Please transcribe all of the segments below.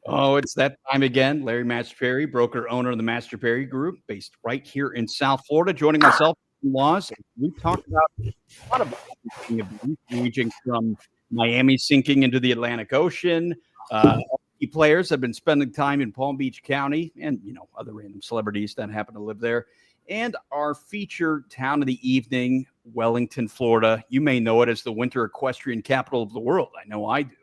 Oh, it's that time again. Larry Mastropieri, broker owner of the Mastropieri Group, based right here in South Florida, joining myself, John Laws. We talk about a lot of events ranging from Miami sinking into the Atlantic Ocean. Key players have been spending time in Palm Beach County, and other random celebrities that happen to live there. And our featured town of the evening, Wellington, Florida. You may know it as the winter equestrian capital of the world. I know I do.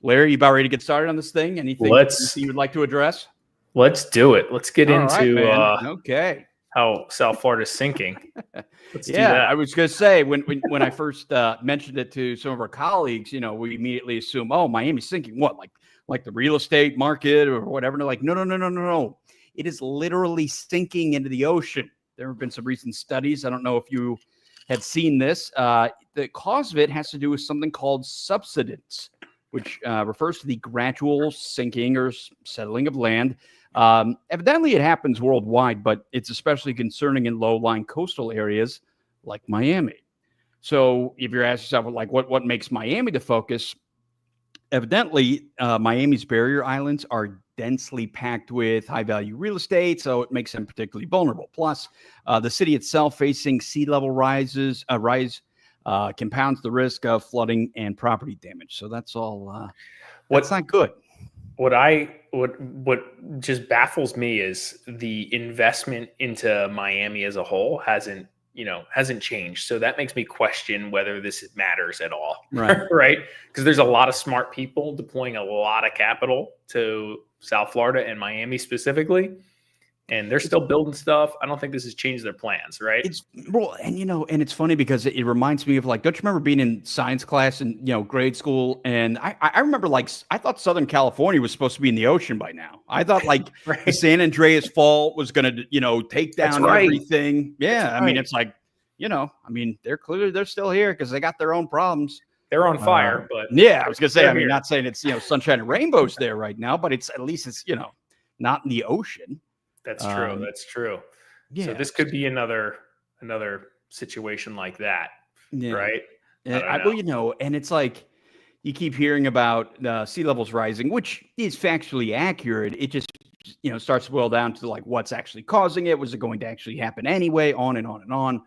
Larry, you about ready to get started on this thing? Anything you would like to address? Let's do it. Let's get into okay. How South Florida's sinking. Let's do that. I was going to say when I first mentioned it to some of our colleagues, we immediately assume, oh, Miami's sinking. What, like the real estate market or whatever? And they're like, no. It is literally sinking into the ocean. There have been some recent studies. I don't know if you had seen this. The cause of it has to do with something called subsidence, which refers to the gradual sinking or settling of land. Evidently, it happens worldwide, but it's especially concerning in low-lying coastal areas like Miami. So if you're asking yourself, like, what makes Miami the focus? Evidently, Miami's barrier islands are densely packed with high-value real estate, so it makes them particularly vulnerable. Plus, the city itself facing sea level rise compounds the risk of flooding and property damage. So that's all. What's not good. What just baffles me is the investment into Miami as a whole hasn't changed. So that makes me question whether this matters at all. Right. Right. Because there's a lot of smart people deploying a lot of capital to South Florida and Miami specifically. And they're still building stuff. I don't think this has changed their plans, right? And it's funny because it reminds me of, like, don't you remember being in science class in grade school? And I remember, like, I thought Southern California was supposed to be in the ocean by now. I thought like right. The San Andreas Fault was going to take down everything. Yeah, right. I mean, it's like they're still here because they got their own problems. They're on fire, but yeah, I was gonna say. I mean, not saying it's sunshine and rainbows there right now, but at least it's not in the ocean. That's true. That's true. Yeah. So this could be another situation like that, right? And it's like you keep hearing about sea levels rising, which is factually accurate. It just starts to boil down to like what's actually causing it. Was it going to actually happen anyway? On and on and on,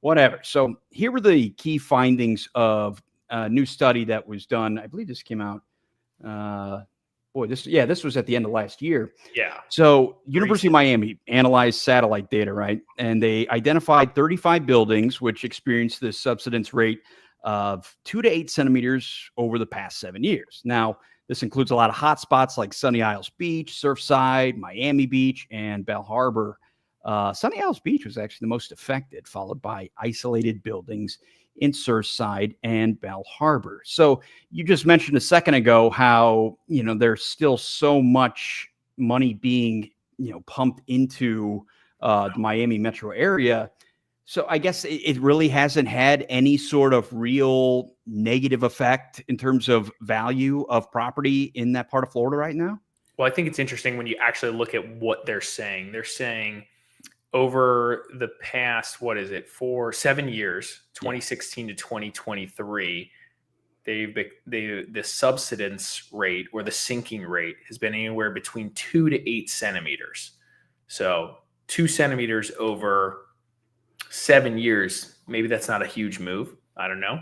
whatever. So here were the key findings of a new study that was done. I believe this came out. This was at the end of last year. Yeah. So University of Miami analyzed satellite data, right? And they identified 35 buildings which experienced this subsidence rate of 2 to 8 centimeters over the past 7 years. Now, this includes a lot of hot spots like Sunny Isles Beach, Surfside, Miami Beach, and Bell Harbor. Sunny Isles Beach was actually the most affected, followed by isolated buildings in Surfside and Bell Harbor. So you just mentioned a second ago how, there's still so much money being, pumped into the Miami metro area. So I guess it really hasn't had any sort of real negative effect in terms of value of property in that part of Florida right now. Well, I think it's interesting when you actually look at what they're saying. They're saying over the past, for 7 years, 2016 to 2023, the subsidence rate or the sinking rate has been anywhere between 2 to 8 centimeters. So 2 centimeters over 7 years, maybe that's not a huge move. I don't know.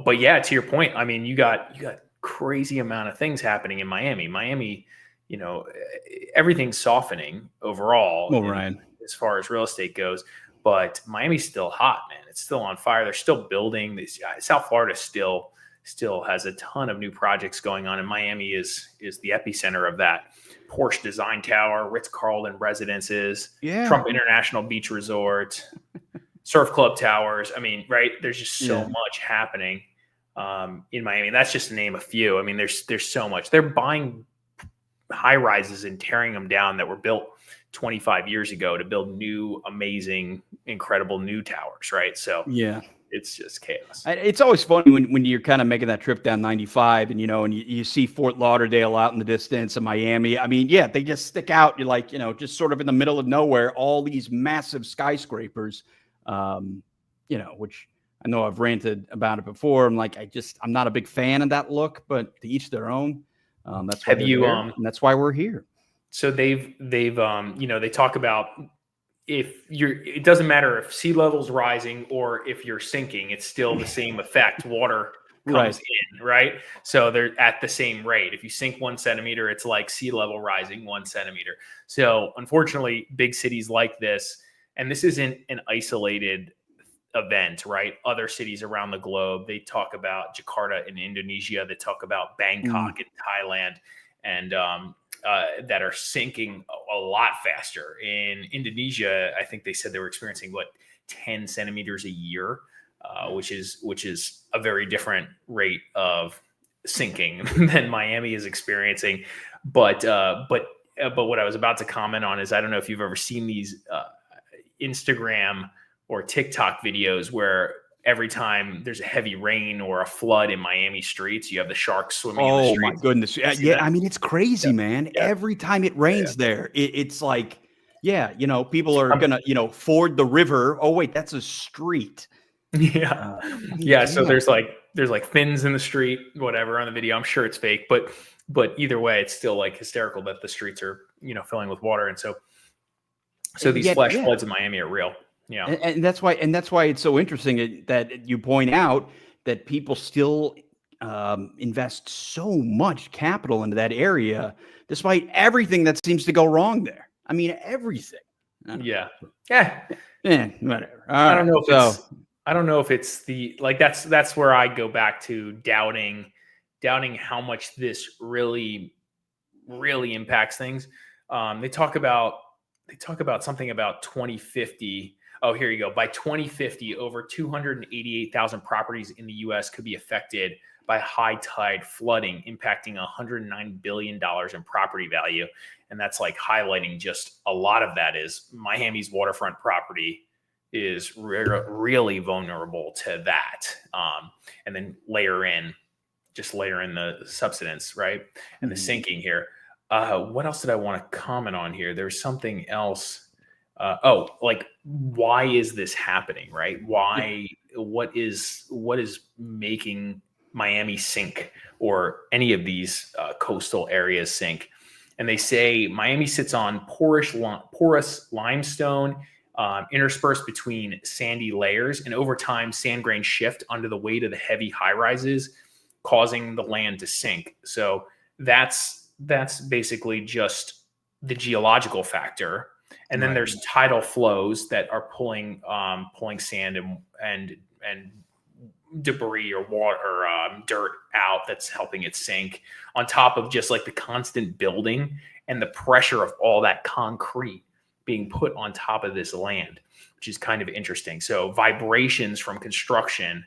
But yeah, to your point, I mean, you got crazy amount of things happening in Miami. Miami, everything's softening overall as far as real estate goes, but Miami's still hot, man. It's still on fire. They're still building. South Florida still has a ton of new projects going on, and Miami is the epicenter of that. Porsche Design Tower, Ritz-Carlton Residences, Trump International Beach Resort, Surf Club Towers. I mean, right? There's just so much happening in Miami. That's just to name a few. I mean, there's so much. They're buying high rises and tearing them down that were built 25 years ago to build new, amazing, incredible new towers, right? So it's just chaos. It's always funny when you're kind of making that trip down 95 and you see Fort Lauderdale out in the distance and Miami. I mean, they just stick out. You're like, just sort of in the middle of nowhere, all these massive skyscrapers, which I know I've ranted about it before. I'm like, I'm not a big fan of that look, but to each their own. That's why Have you and that's why we're here. So they've they talk about it doesn't matter if sea level's rising or if you're sinking, it's still the same effect. Water comes in, right? So they're at the same rate. If you sink 1 centimeter, it's like sea level rising 1 centimeter. So unfortunately, big cities like this, and this isn't an isolated event, right? Other cities around the globe, they talk about Jakarta in Indonesia, they talk about Bangkok in Thailand, and that are sinking a lot faster. In Indonesia, I think they said they were experiencing 10 centimeters a year, which is a very different rate of sinking than Miami is experiencing. But what I was about to comment on is, I don't know if you've ever seen these Instagram or TikTok videos where every time there's a heavy rain or a flood in Miami streets, you have the sharks swimming in the streets. Oh my goodness. Yeah. I mean, it's crazy, man. Yeah. Every time it rains there, it's like, people are going to, ford the river. Oh, wait, that's a street. Yeah. So there's like fins in the street, whatever on the video. I'm sure it's fake, but either way, it's still like hysterical that the streets are, filling with water. And so these flash floods in Miami are real. Yeah. And that's why it's so interesting that you point out that people still invest so much capital into that area, despite everything that seems to go wrong there. I mean, everything. Yeah. Whatever. I don't know if it's that's where I go back to doubting how much this really, really impacts things. They talk about something about 2050. Oh, here you go. By 2050, over 288,000 properties in the U.S. could be affected by high tide flooding, impacting $109 billion in property value. And that's like highlighting just a lot of that is Miami's waterfront property is really vulnerable to that. And then layer in the subsidence, right? And the sinking here. What else did I want to comment on here? There's something else. Why is this happening, right? Why? What is making Miami sink, or any of these coastal areas sink? And they say Miami sits on porous limestone interspersed between sandy layers, and over time, sand grains shift under the weight of the heavy high rises, causing the land to sink. So that's basically just the geological factor. And then there's tidal flows that are pulling sand and debris or water or dirt out that's helping it sink, on top of just like the constant building and the pressure of all that concrete being put on top of this land, which is kind of interesting. So vibrations from construction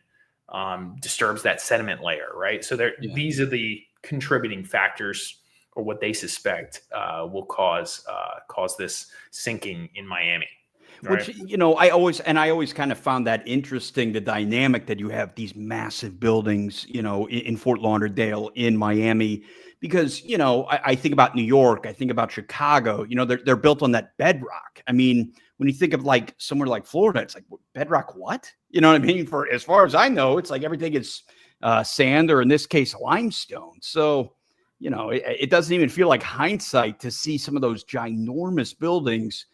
disturbs that sediment layer, right? So these are the contributing factors, or what they suspect will cause this sinking in Miami. Right? Which, I always kind of found that interesting, the dynamic that you have these massive buildings, in Fort Lauderdale, in Miami, because, I think about New York, I think about Chicago, they're built on that bedrock. I mean, when you think of like somewhere like Florida, it's like, bedrock what? You know what I mean? For as far as I know, it's like everything is sand, or in this case, limestone. So, it doesn't even feel like hindsight to see some of those ginormous buildings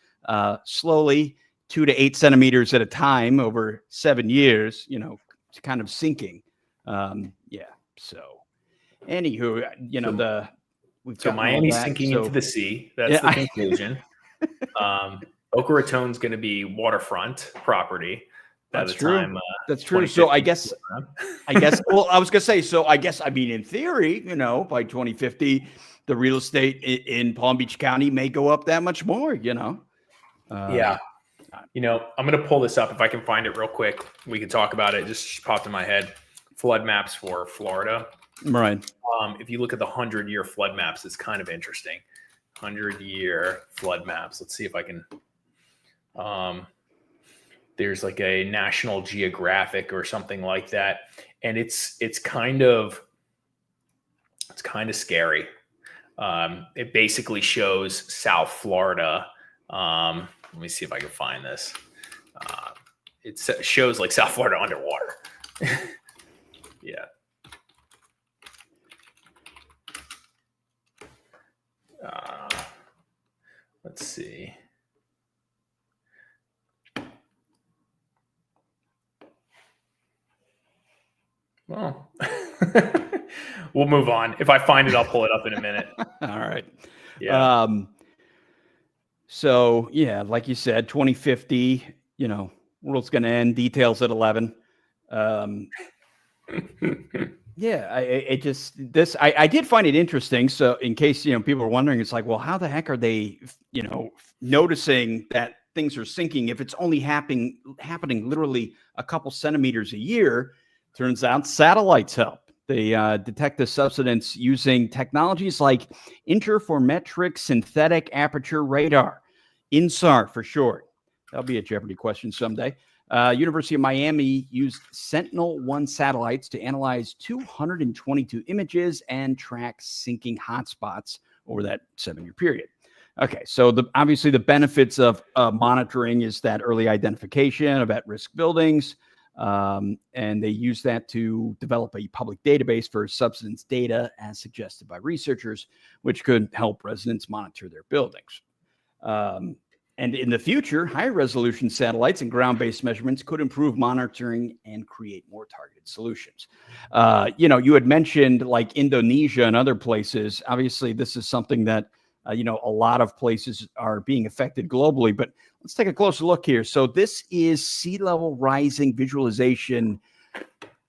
slowly 2 to 8 centimeters at a time over 7 years, kind of sinking. So anywho, so Miami's sinking into the sea. That's the conclusion. Boca Raton's going to be waterfront property. That's true. That's true. So I guess, well, I was going to say, so I guess, I mean, in theory, by 2050, the real estate in Palm Beach County may go up that much more, Yeah. I'm going to pull this up. If I can find it real quick, we can talk about it. Just popped in my head. Flood maps for Florida. Right. If you look at the 100-year flood maps, it's kind of interesting. 100-year flood maps. Let's see if I can, there's like a National Geographic or something like that. And it's kind of scary. It basically shows South Florida. Let me see if I can find this. it shows like South Florida underwater. Yeah. Let's see. Well, we'll move on. If I find it, I'll pull it up in a minute. All right. Yeah. So yeah, like you said, 2050, world's going to end, details at 11. Yeah, I did find it interesting. So in case, people are wondering, it's like, well, how the heck are they, noticing that things are sinking if it's only happening literally a couple centimeters a year? Turns out satellites help. They detect the subsidence using technologies like interferometric synthetic aperture radar, INSAR for short. That'll be a Jeopardy question someday. University of Miami used Sentinel-1 satellites to analyze 222 images and track sinking hotspots over that 7-year period. Okay, so obviously the benefits of monitoring is that early identification of at-risk buildings, and they use that to develop a public database for subsidence data as suggested by researchers, which could help residents monitor their buildings. And in the future, higher resolution satellites and ground-based measurements could improve monitoring and create more targeted solutions. You had mentioned like Indonesia and other places. Obviously, this is something that, a lot of places are being affected globally, but let's take a closer look here. So this is sea level rising visualization.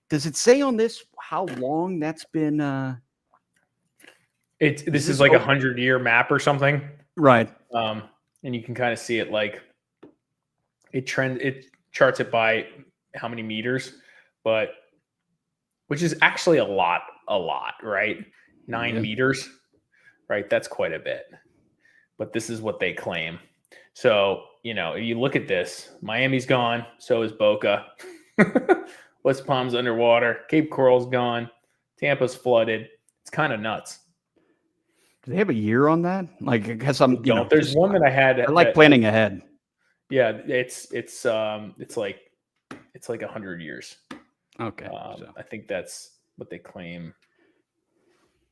Does it say on this how long that's been? This is like 100-year map or something. Right. And you can kind of see it like it charts it by how many meters, but which is actually a lot, right? 9 meters, right? That's quite a bit, but this is what they claim. So, if you look at this, Miami's gone. So is Boca. West Palm's underwater. Cape Coral's gone. Tampa's flooded. It's kind of nuts. Do they have a year on that? Like, I guess there's one that I had. I like planning ahead. Yeah, it's like 100 years. Okay, I think that's what they claim.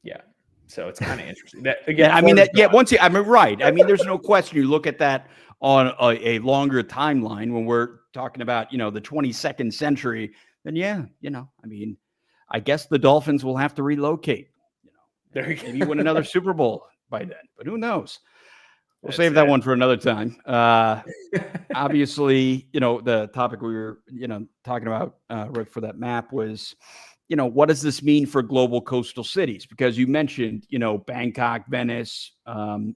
Yeah, so it's kind of interesting. That again, right. I mean, there's no question. You look at that on a longer timeline when we're talking about the 22nd century. Then I guess the Dolphins will have to relocate. Maybe win another Super Bowl by then, but who knows? We'll save that one for another time. Obviously, the topic we were, talking about right for that map was, what does this mean for global coastal cities? Because you mentioned, Bangkok, Venice, and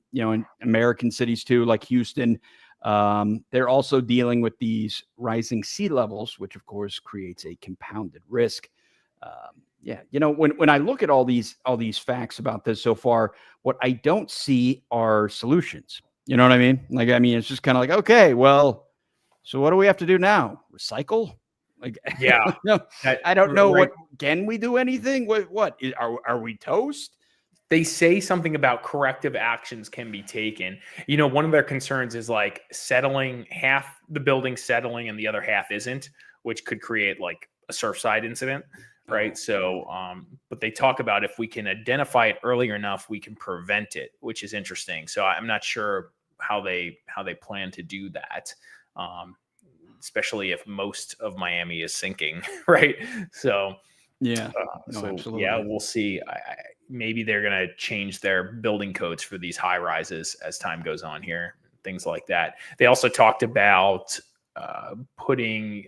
American cities too, like Houston. They're also dealing with these rising sea levels, which of course creates a compounded risk. When I look at all these facts about this so far, what I don't see are solutions. You know what I mean? It's just kind of like, okay, well, so what do we have to do now? Recycle? Like, yeah, I don't know. Right. Can we do anything? What are we toast? They say something about corrective actions can be taken. One of their concerns is like half the building settling and the other half isn't, which could create like a Surfside incident. Right. So, but they talk about if we can identify it early enough, we can prevent it, which is interesting. So I'm not sure how they plan to do that, especially if most of Miami is sinking. Right. So, absolutely. Yeah, we'll see. Maybe they're going to change their building codes for these high rises as time goes on here, things like that. They also talked about putting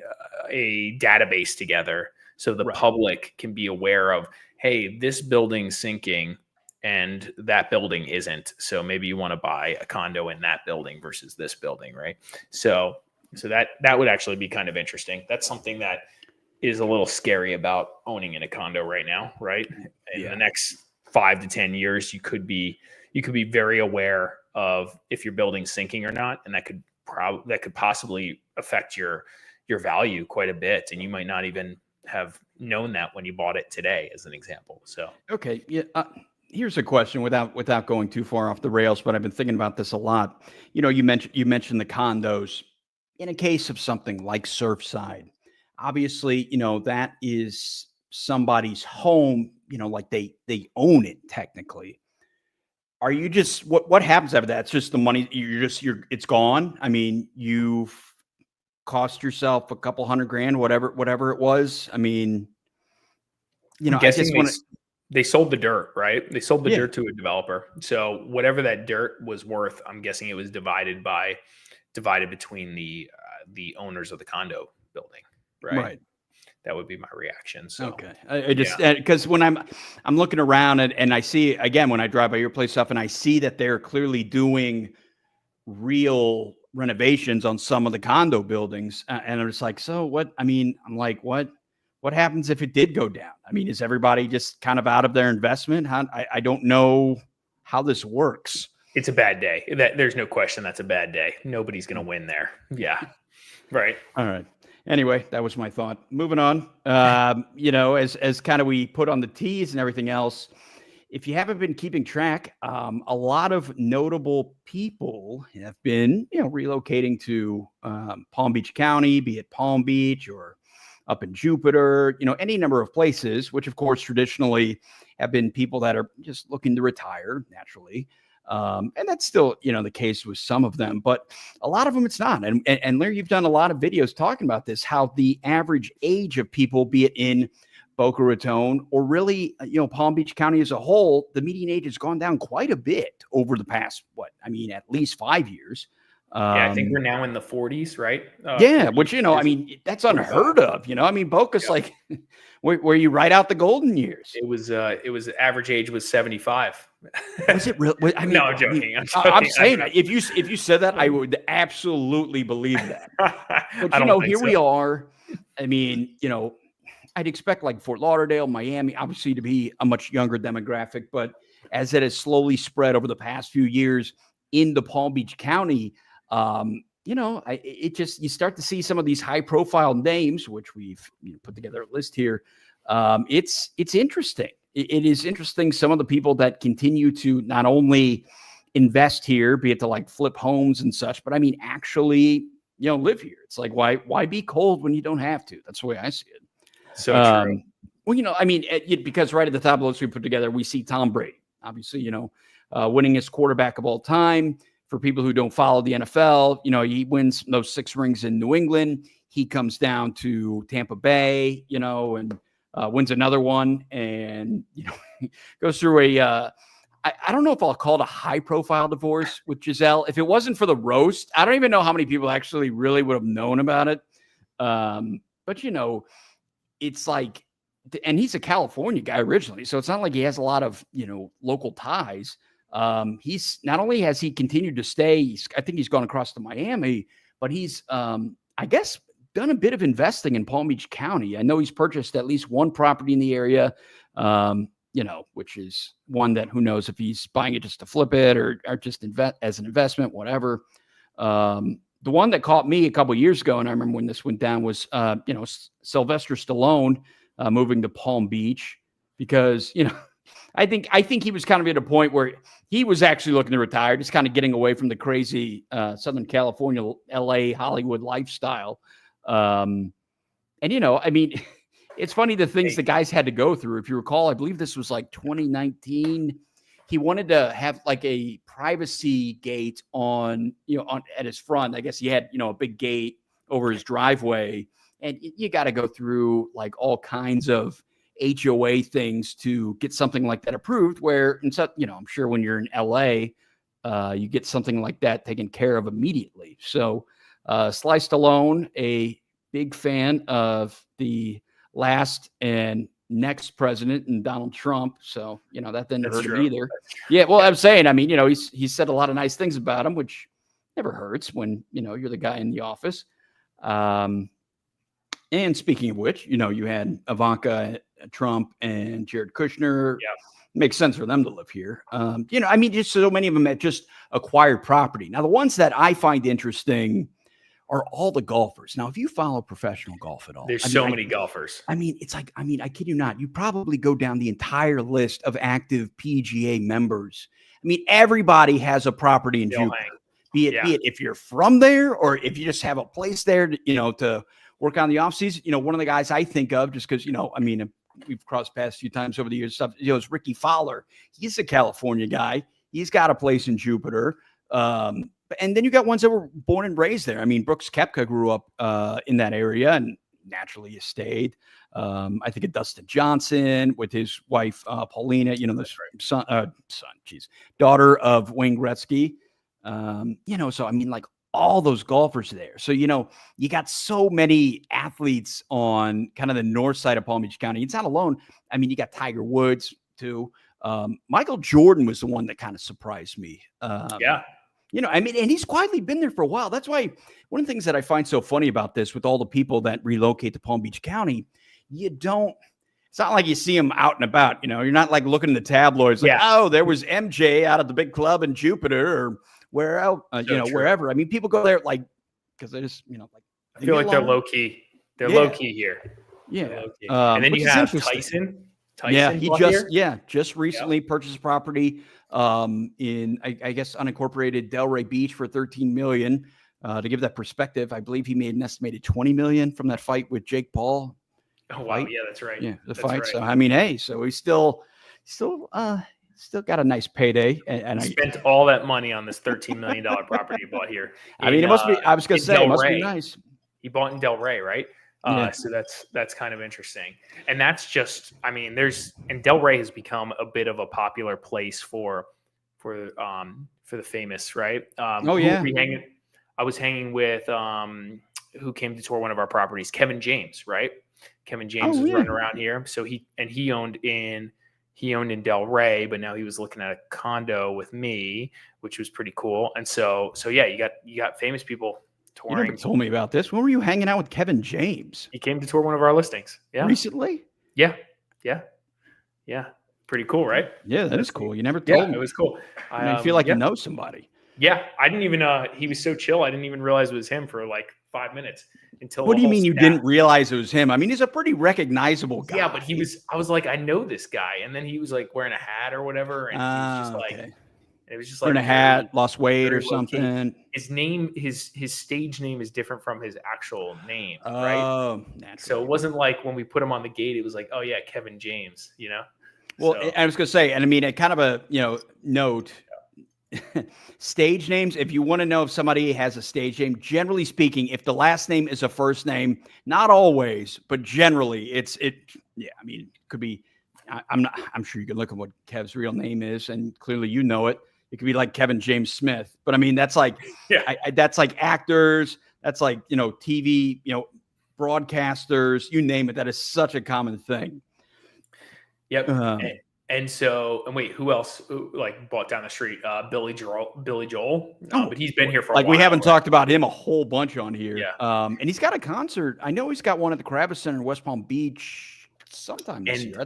a database together so the public can be aware of, hey, this building's sinking and that building isn't. So maybe you want to buy a condo in that building versus this building, right? So that would actually be kind of interesting. That's something that is a little scary about owning in a condo right now, right? In the next 5 to 10 years, you could be very aware of if your building's sinking or not, and that could possibly affect your value quite a bit, and you might not even have known that when you bought it today, as an example. So, okay. Yeah. Here's a question without going too far off the rails, but I've been thinking about this a lot. You mentioned the condos. in a case of something like Surfside, obviously, that is somebody's home, like they own it technically. Are you just what happens after that? It's just the money it's gone. I mean, you've cost yourself a couple $100,000, whatever it was. I mean, I'm I guess guessing they sold the dirt, right? They sold the yeah, dirt to a developer. So whatever that dirt was worth, I'm guessing it was divided between the owners of the condo building, right? right. That would be my reaction. So Okay. I just, because when I'm looking around and I see, again, when I drive by your place stuff and I see that they're clearly doing real renovations on some of the condo buildings. And I'm just like, so what? I mean, I'm like, what happens if it did go down? I mean, is everybody just kind of out of their investment? I don't know how this works. It's a bad day. There's no question that's a bad day. Nobody's going to win there. Yeah. Right. All right. Anyway, that was my thought. Moving on. As kind of we put on the teas and everything else, if you haven't been keeping track, a lot of notable people have been, relocating to Palm Beach County, be it Palm Beach or up in Jupiter, any number of places, which of course traditionally have been people that are just looking to retire naturally. And that's still, the case with some of them, but a lot of them it's not. And Larry, you've done a lot of videos talking about this, how the average age of people, be it in Boca Raton or really, Palm Beach County as a whole, the median age has gone down quite a bit over the past, at least 5 years. I think we're now in the 40s, right? Which, I mean, that's unheard of, I mean, Boca's like where you write out the golden years. It was average age was 75. Was it real? I mean, no, I'm joking. I'm saying if you said that, I would absolutely believe that. But here we are. I mean, I'd expect like Fort Lauderdale, Miami, obviously to be a much younger demographic, but as it has slowly spread over the past few years into Palm Beach County, you start to see some of these high profile names, which we've put together a list here. It's interesting. It is interesting. Some of the people that continue to not only invest here, be it to like flip homes and such, but I mean, actually, live here. It's like, why be cold when you don't have to? That's the way I see it. So true. Well, I mean, because right at the top of the list we put together, we see Tom Brady, obviously, winningest quarterback of all time. For people who don't follow the NFL, he wins those 6 rings in New England. He comes down to Tampa Bay, and wins another one, and goes through a. I don't know if I'll call it a high-profile divorce with Giselle. If it wasn't for the roast, I don't even know how many people actually really would have known about it. But it's like, and he's a California guy originally, so it's not like he has a lot of local ties. He's not only has he continued to stay, I think he's gone across to Miami, but he's I guess done a bit of investing in Palm Beach County. I know he's purchased at least one property in the area, which is one that who knows if he's buying it just to flip it or just invest as an investment, whatever. The one that caught me a couple of years ago, and I remember when this went down, was Sylvester Stallone moving to Palm Beach because I think he was kind of at a point where he was actually looking to retire, just kind of getting away from the crazy Southern California, LA, Hollywood lifestyle. I mean, it's funny the things the guys had to go through. If you recall, I believe this was like 2019. He wanted to have like a privacy gate on at his front. I guess he had, a big gate over his driveway, and you got to go through like all kinds of HOA things to get something like that approved, where, I'm sure when you're in LA, you get something like that taken care of immediately. So Sly Stallone, a big fan of the last and next president and Donald Trump. So, that didn't hurt him either. Yeah. Well, I'm saying, I mean, he's said a lot of nice things about him, which never hurts when, you're the guy in the office. And speaking of which, you had Ivanka Trump and Jared Kushner. Yeah. Makes sense for them to live here. I mean, just so many of them had just acquired property. Now, the ones that I find interesting are all the golfers. Now, if you follow professional golf at all, there's so many golfers. I mean, it's like, I kid you not, you probably go down the entire list of active PGA members. I mean, everybody has a property in Jupiter. Be it if you're from there or if you just have a place there, to work on the off season. One of the guys I think of, just because, we've crossed paths a few times over the years, stuff, is Ricky Fowler. He's a California guy. He's got a place in Jupiter. And then you got ones that were born and raised there. I mean, Brooks Koepka grew up in that area and naturally you stayed. I think of Dustin Johnson with his wife, Paulina, the daughter of Wayne Gretzky. So I mean, like all those golfers there. So, you got so many athletes on kind of the north side of Palm Beach County. It's not alone. I mean, you got Tiger Woods too. Michael Jordan was the one that kind of surprised me. And he's quietly been there for a while. That's why one of the things that I find so funny about this with all the people that relocate to Palm Beach County, it's not like you see them out and about, you're not like looking in the tabloids like, oh, there was MJ out at the big club in Jupiter or where else, wherever. I mean, people go there like, because they just, I feel like they're low key. They're low key here. Yeah. And then you have Tyson. He just recently purchased a property in I guess unincorporated Delray Beach for $13 million. To give that perspective, I believe he made an estimated $20 million from that fight with Jake Paul. Oh wow, yeah, that's right. Yeah, that's fight. Right. So I mean, hey, so he's still got a nice payday. And I spent all that money on this $13 million property he bought here. It must be. I was going to say, it must be nice. He bought in Delray, right? So that's kind of interesting. And that's just, I mean, Delray has become a bit of a popular place for the famous, right? I was hanging with who came to tour one of our properties, Kevin James, right? Kevin James was running around here. So he owned in Delray, but now he was looking at a condo with me, which was pretty cool. And so you got famous people touring. You never told me about this. When were you hanging out with Kevin James? He came to tour one of our listings. Yeah. Recently? Yeah. Pretty cool, right? Yeah, that is cool. You never told me. It was cool. I feel like you know somebody. Yeah. I didn't even he was so chill. I didn't even realize it was him for like 5 minutes until. What do you mean you didn't realize it was him? I mean, he's a pretty recognizable guy. Yeah, but I was like, I know this guy. And then he was like wearing a hat or whatever. And he was just like, it was just wearing a hat, lost weight or something. His name, his stage name is different from his actual name, right? Oh, so it wasn't like when we put him on the gate, it was like, oh yeah, Kevin James, Well, I was going to say, and I mean, a kind of a, note, stage names, if you want to know if somebody has a stage name, generally speaking, if the last name is a first name, not always, but generally it could be, I'm sure you can look at what Kev's real name is, and clearly you know it. It could be like Kevin James Smith, but I mean, that's like, that's like actors, that's like, TV, broadcasters, you name it. That is such a common thing. Yep. And wait, who else bought down the street? Billy Joel. But he's been here for a while. We haven't talked about him a whole bunch on here. Yeah. And he's got a concert. I know he's got one at the Kravis Center in West Palm Beach sometime this year.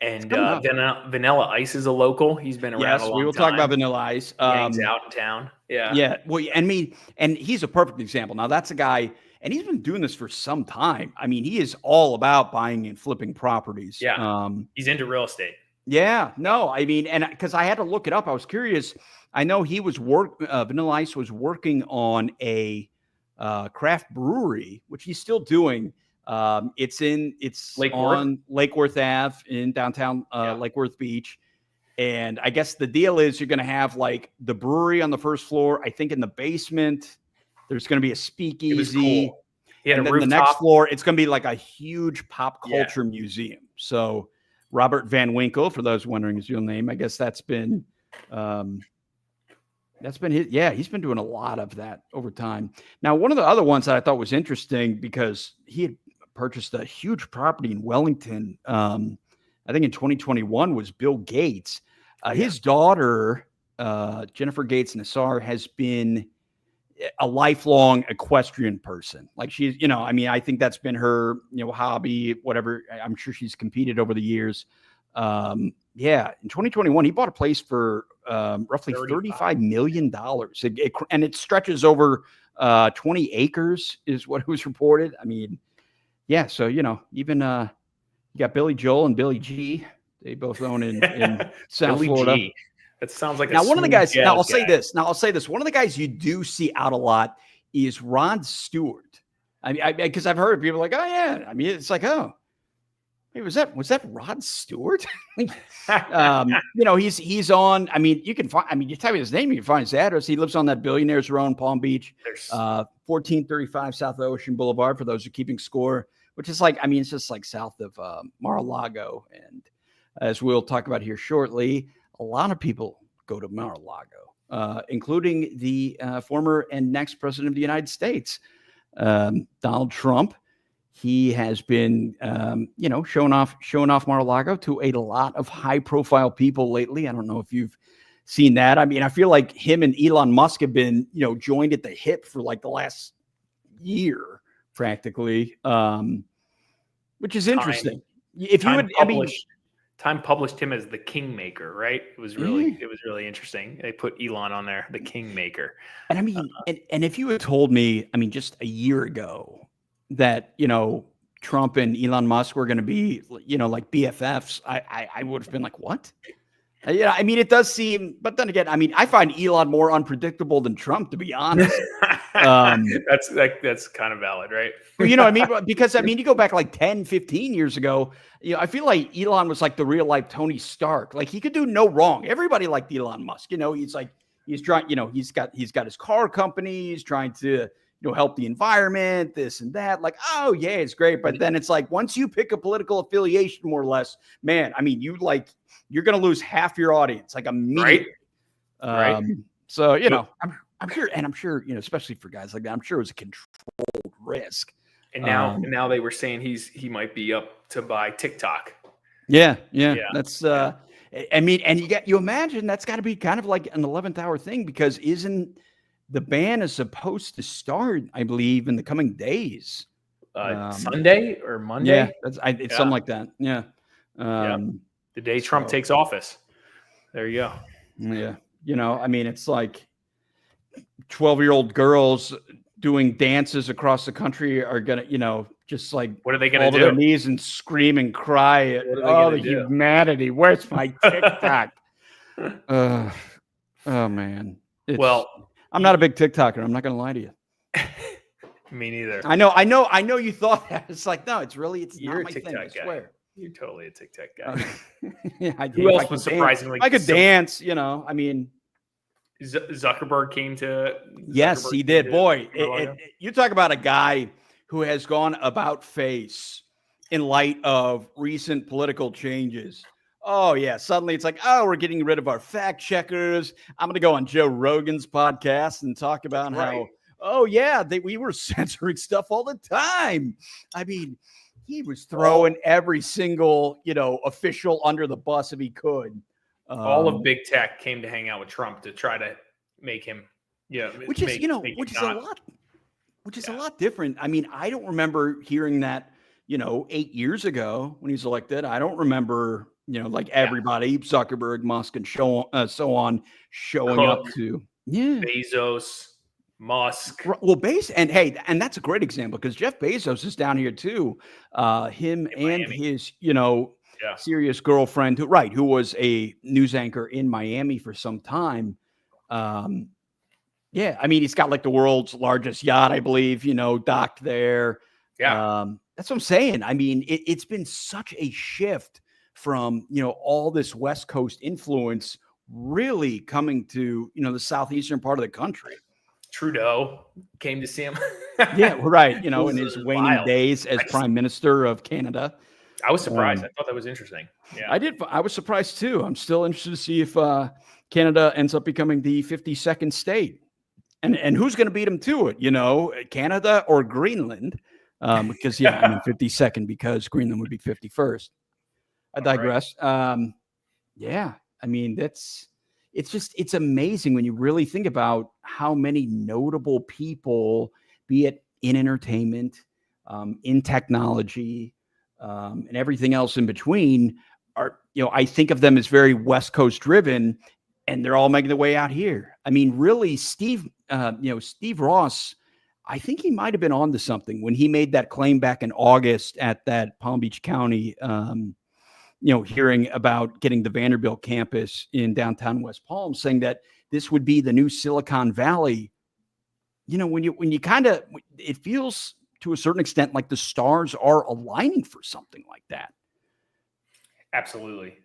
And Vanilla Ice is a local. He's been around a long time. Yes, we will talk about Vanilla Ice. Hangs out in town. Yeah. Yeah. Well, and he's a perfect example. Now, that's a guy, and he's been doing this for some time. I mean, he is all about buying and flipping properties. Yeah. He's into real estate. Yeah. No, I mean, and because I had to look it up, I was curious. I know he was Vanilla Ice was working on a craft brewery, which he's still doing. It's Lake on Lake Worth Ave in downtown Lake Worth Beach. And I guess the deal is you're going to have like the brewery on the first floor. I think in the basement, there's going to be a speakeasy. It was cool. And then the next floor, it's going to be like a huge pop culture museum. So Robert Van Winkle, for those wondering his real name, I guess that's been his. Yeah, he's been doing a lot of that over time. Now, one of the other ones that I thought was interesting because he had purchased a huge property in Wellington. I think in 2021 was Bill Gates. His daughter, Jennifer Gates Nassar, has been a lifelong equestrian person. Like she's, I think that's been her, hobby, whatever. I'm sure she's competed over the years. In 2021, he bought a place for roughly $35 million. And it stretches over 20 acres is what was reported. I mean, yeah. So, even you got Billy Joel and Billy G. They both own in South Billy Florida. G. That sounds like Now, one of the guys. Now, I'll guy. say this. One of the guys you do see out a lot is Rod Stewart. Because I've heard people like, oh yeah. I mean, it's like, oh, hey, was that Rod Stewart? He's on. I mean, you can find. I mean, you type in his name, you can find his address. He lives on that Billionaires Row in Palm Beach, 1435 South Ocean Boulevard. For those who are keeping score, which is like, I mean, it's just like south of Mar-a-Lago, and as we'll talk about here shortly, a lot of people go to Mar-a-Lago, including the former and next president of the United States, Donald Trump. He has been, showing off Mar-a-Lago to a lot of high-profile people lately. I don't know if you've seen that. I mean, I feel like him and Elon Musk have been, joined at the hip for like the last year, practically, which is interesting. Time published him as the Kingmaker, right? It was really interesting. They put Elon on there, the Kingmaker. And I mean, and if you had told me, I mean, just a year ago that, Trump and Elon Musk were going to be, like BFFs, I would have been like, what? Yeah, I mean, it does seem, but then again, I mean, I find Elon more unpredictable than Trump, to be honest. That's kind of valid, right? You know what I mean? Because, I mean, you go back like 10, 15 years ago, I feel like Elon was like the real life Tony Stark. Like, he could do no wrong. Everybody liked Elon Musk. He's trying, he's got his car company. He's trying to, help the environment, this and that. Like, oh yeah, it's great. But then it's like, once you pick a political affiliation, more or less, man, I mean, you're going to lose half your audience, like immediately. Right. So, I'm sure, especially for guys like that, I'm sure it was a controlled risk. And now they were saying he might be up to buy TikTok. Yeah. That's, I mean, and you imagine that's got to be kind of like an 11th hour thing, because isn't the ban is supposed to start, I believe, in the coming days. Sunday or Monday? Yeah, it's something like that. Yeah. The day Trump takes office. There you go. Yeah. I mean, it's like 12-year-old girls doing dances across the country are going to, just like, what are they going to do? Their knees and scream and cry at the humanity. Where's my TikTok? Oh man. I'm not a big TikToker. I'm not going to lie to you. Me neither. I know you thought that. It's like, no, you're not my thing, I swear. You're totally a TikTok guy. Yeah. Who else was surprisingly? I could dance, I mean. Zuckerberg came to. Yes, he did. Boy, you talk about a guy who has gone about face in light of recent political changes. Oh, yeah. Suddenly it's like, oh, we're getting rid of our fact checkers. I'm going to go on Joe Rogan's podcast and talk about how, oh, yeah, we were censoring stuff all the time. I mean, he was throwing every single, official under the bus if he could. All of big tech came to hang out with Trump to try to make him, which is a lot different. I mean, I don't remember hearing that, 8 years ago when he was elected. I don't remember, like everybody, Zuckerberg, Musk, and so on, showing up to Bezos, Musk. Well, and that's a great example, because Jeff Bezos is down here too. Him and his, serious girlfriend, who was a news anchor in Miami for some time. I mean, he's got like the world's largest yacht, I believe, docked there. Yeah. That's what I'm saying. I mean, it's been such a shift from, all this West Coast influence really coming to, the southeastern part of the country. Trudeau came to see him. Yeah, right. In his waning days as Prime Minister of Canada. I was surprised. I thought that was interesting. Yeah, I was surprised too. I'm still interested to see if Canada ends up becoming the 52nd state, and who's going to beat them to it? Canada or Greenland? Because 52nd, because Greenland would be 51st. I digress. Right. I mean, it's amazing when you really think about how many notable people, be it in entertainment, in technology, and everything else in between, are, I think of them as very West Coast driven, and they're all making their way out here. I mean, really, Steve Ross, I think he might have been onto something when he made that claim back in August at that Palm Beach County, hearing about getting the Vanderbilt campus in downtown West Palm, saying that this would be the new Silicon Valley. When you kind of, it feels to a certain extent like the stars are aligning for something like that. Absolutely.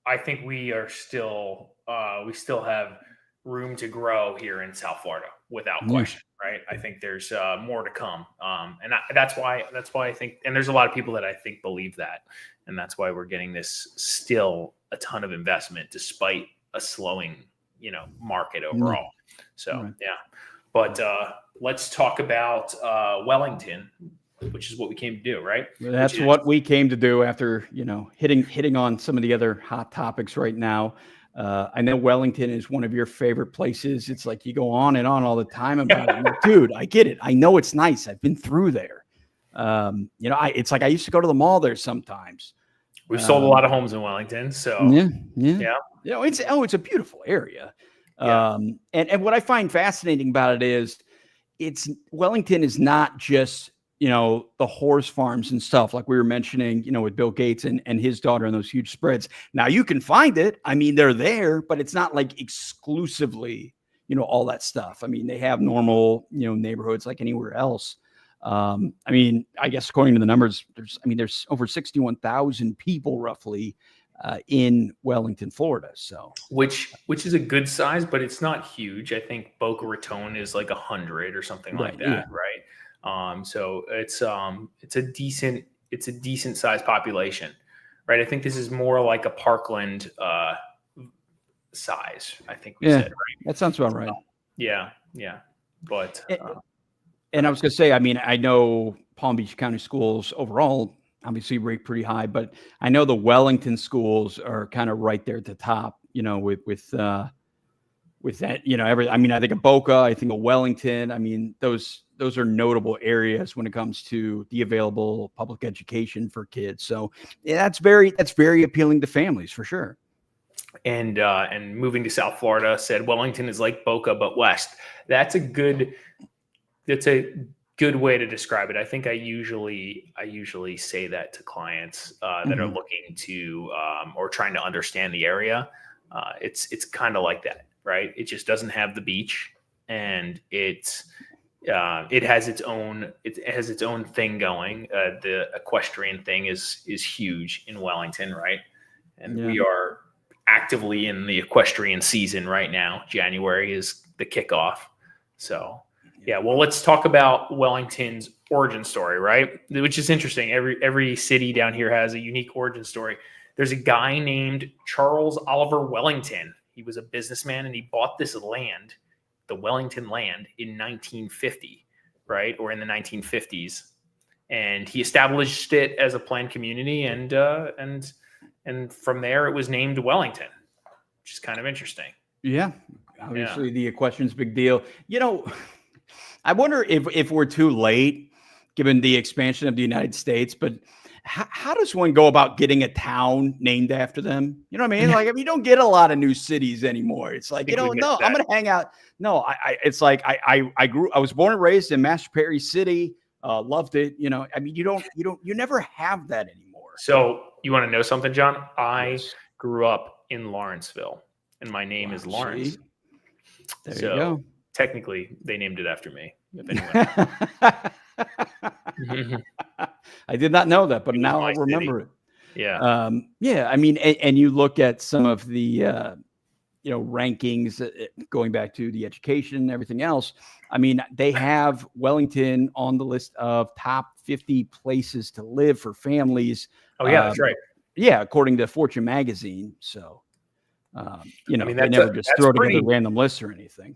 I think we are still, we still have room to grow here in South Florida without question. Right. I think there's more to come. And that's why I think, and there's a lot of people that I think believe that. And that's why we're getting this still a ton of investment despite a slowing, market overall. So, yeah. But let's talk about Wellington, which is what we came to do, right? That's what we came to do after, hitting on some of the other hot topics right now. I know Wellington is one of your favorite places. It's like you go on and on all the time about it. Like, dude, I get it. I know it's nice. I've been through there. It's like I used to go to the mall there sometimes. We've sold a lot of homes in Wellington, so yeah. It's a beautiful area. Yeah. And what I find fascinating about it is, Wellington is not just the horse farms and stuff like we were mentioning, with Bill Gates and his daughter and those huge spreads. Now you can find it. I mean, they're there, but it's not like exclusively, all that stuff. I mean, they have normal, neighborhoods like anywhere else. I mean, I guess according to the numbers, there's over 61,000 people roughly in Wellington, Florida. So, which is a good size, but it's not huge. I think Boca Raton is like 100 or something like that, right? So it's a decent sized population, right? I think this is more like a Parkland size. I think we said, right? That sounds about right. Yeah. But and I was going to say, I mean, I know Palm Beach County schools overall obviously rate pretty high, but I know the Wellington schools are kind of right there at the top, with that, I think of Boca, I think of Wellington. I mean, those are notable areas when it comes to the available public education for kids. So yeah, that's very appealing to families for sure. And moving to South Florida, said Wellington is like Boca, but West. That's a good way to describe it. I think I usually say that to clients that are looking to or trying to understand the area. It's kind of like that, right? It just doesn't have the beach, and it has its own thing going. The equestrian thing is huge in Wellington, right? And we are actively in the equestrian season right now. January is the kickoff. So yeah, well, let's talk about Wellington's origin story, right? Which is interesting. Every city down here has a unique origin story. There's a guy named Charles Oliver Wellington. He was a businessman, and he bought this land, the Wellington land, in 1950, right? Or in the 1950s. And he established it as a planned community, and from there it was named Wellington, which is kind of interesting. Yeah. Obviously the equestrian's a big deal. I wonder if we're too late, given the expansion of the United States, but how does one go about getting a town named after them? You know what I mean? Like, you don't get a lot of new cities anymore. It's like, no, I'm going to hang out. No, it's like, I was born and raised in Mastropieri City. Loved it. You never have that anymore. So you want to know something, John? I grew up in Lawrenceville, and my name is Lawrence. There you go. Technically, they named it after me. I did not know that, but now I remember it. Yeah. I mean, and you look at some of the, rankings going back to the education and everything else. I mean, they have Wellington on the list of top 50 places to live for families. Oh yeah, that's right. Yeah. According to Fortune magazine. So, they never just throw together random lists or anything.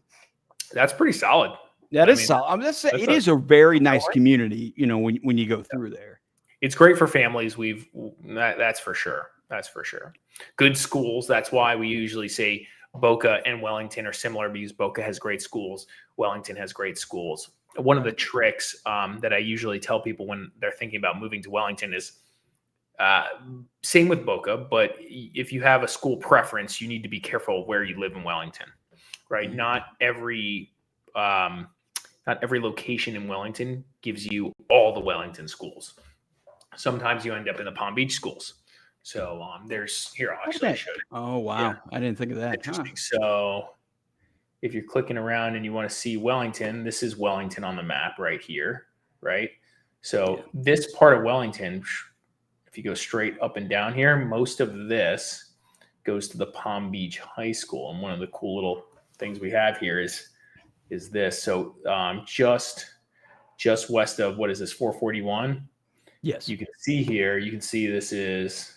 That's pretty solid. That is solid. It is a very nice community, when you go through there. It's great for families. That's for sure. That's for sure. Good schools. That's why we usually say Boca and Wellington are similar, because Boca has great schools. Wellington has great schools. One of the tricks that I usually tell people when they're thinking about moving to Wellington is same with Boca, but if you have a school preference, you need to be careful where you live in Wellington, right? Not every location in Wellington gives you all the Wellington schools. Sometimes you end up in the Palm Beach schools, So there's here. I'll Okay. show you. Oh, wow. Yeah. I didn't think of that. Interesting. So if you're clicking around and you want to see Wellington, this is Wellington on the map right here, right? So this part of Wellington, if you go straight up and down here, most of this goes to the Palm Beach High School. And one of the cool little things we have here is this. So just west of, what is this, 441? Yes. You can see here, you can see this is,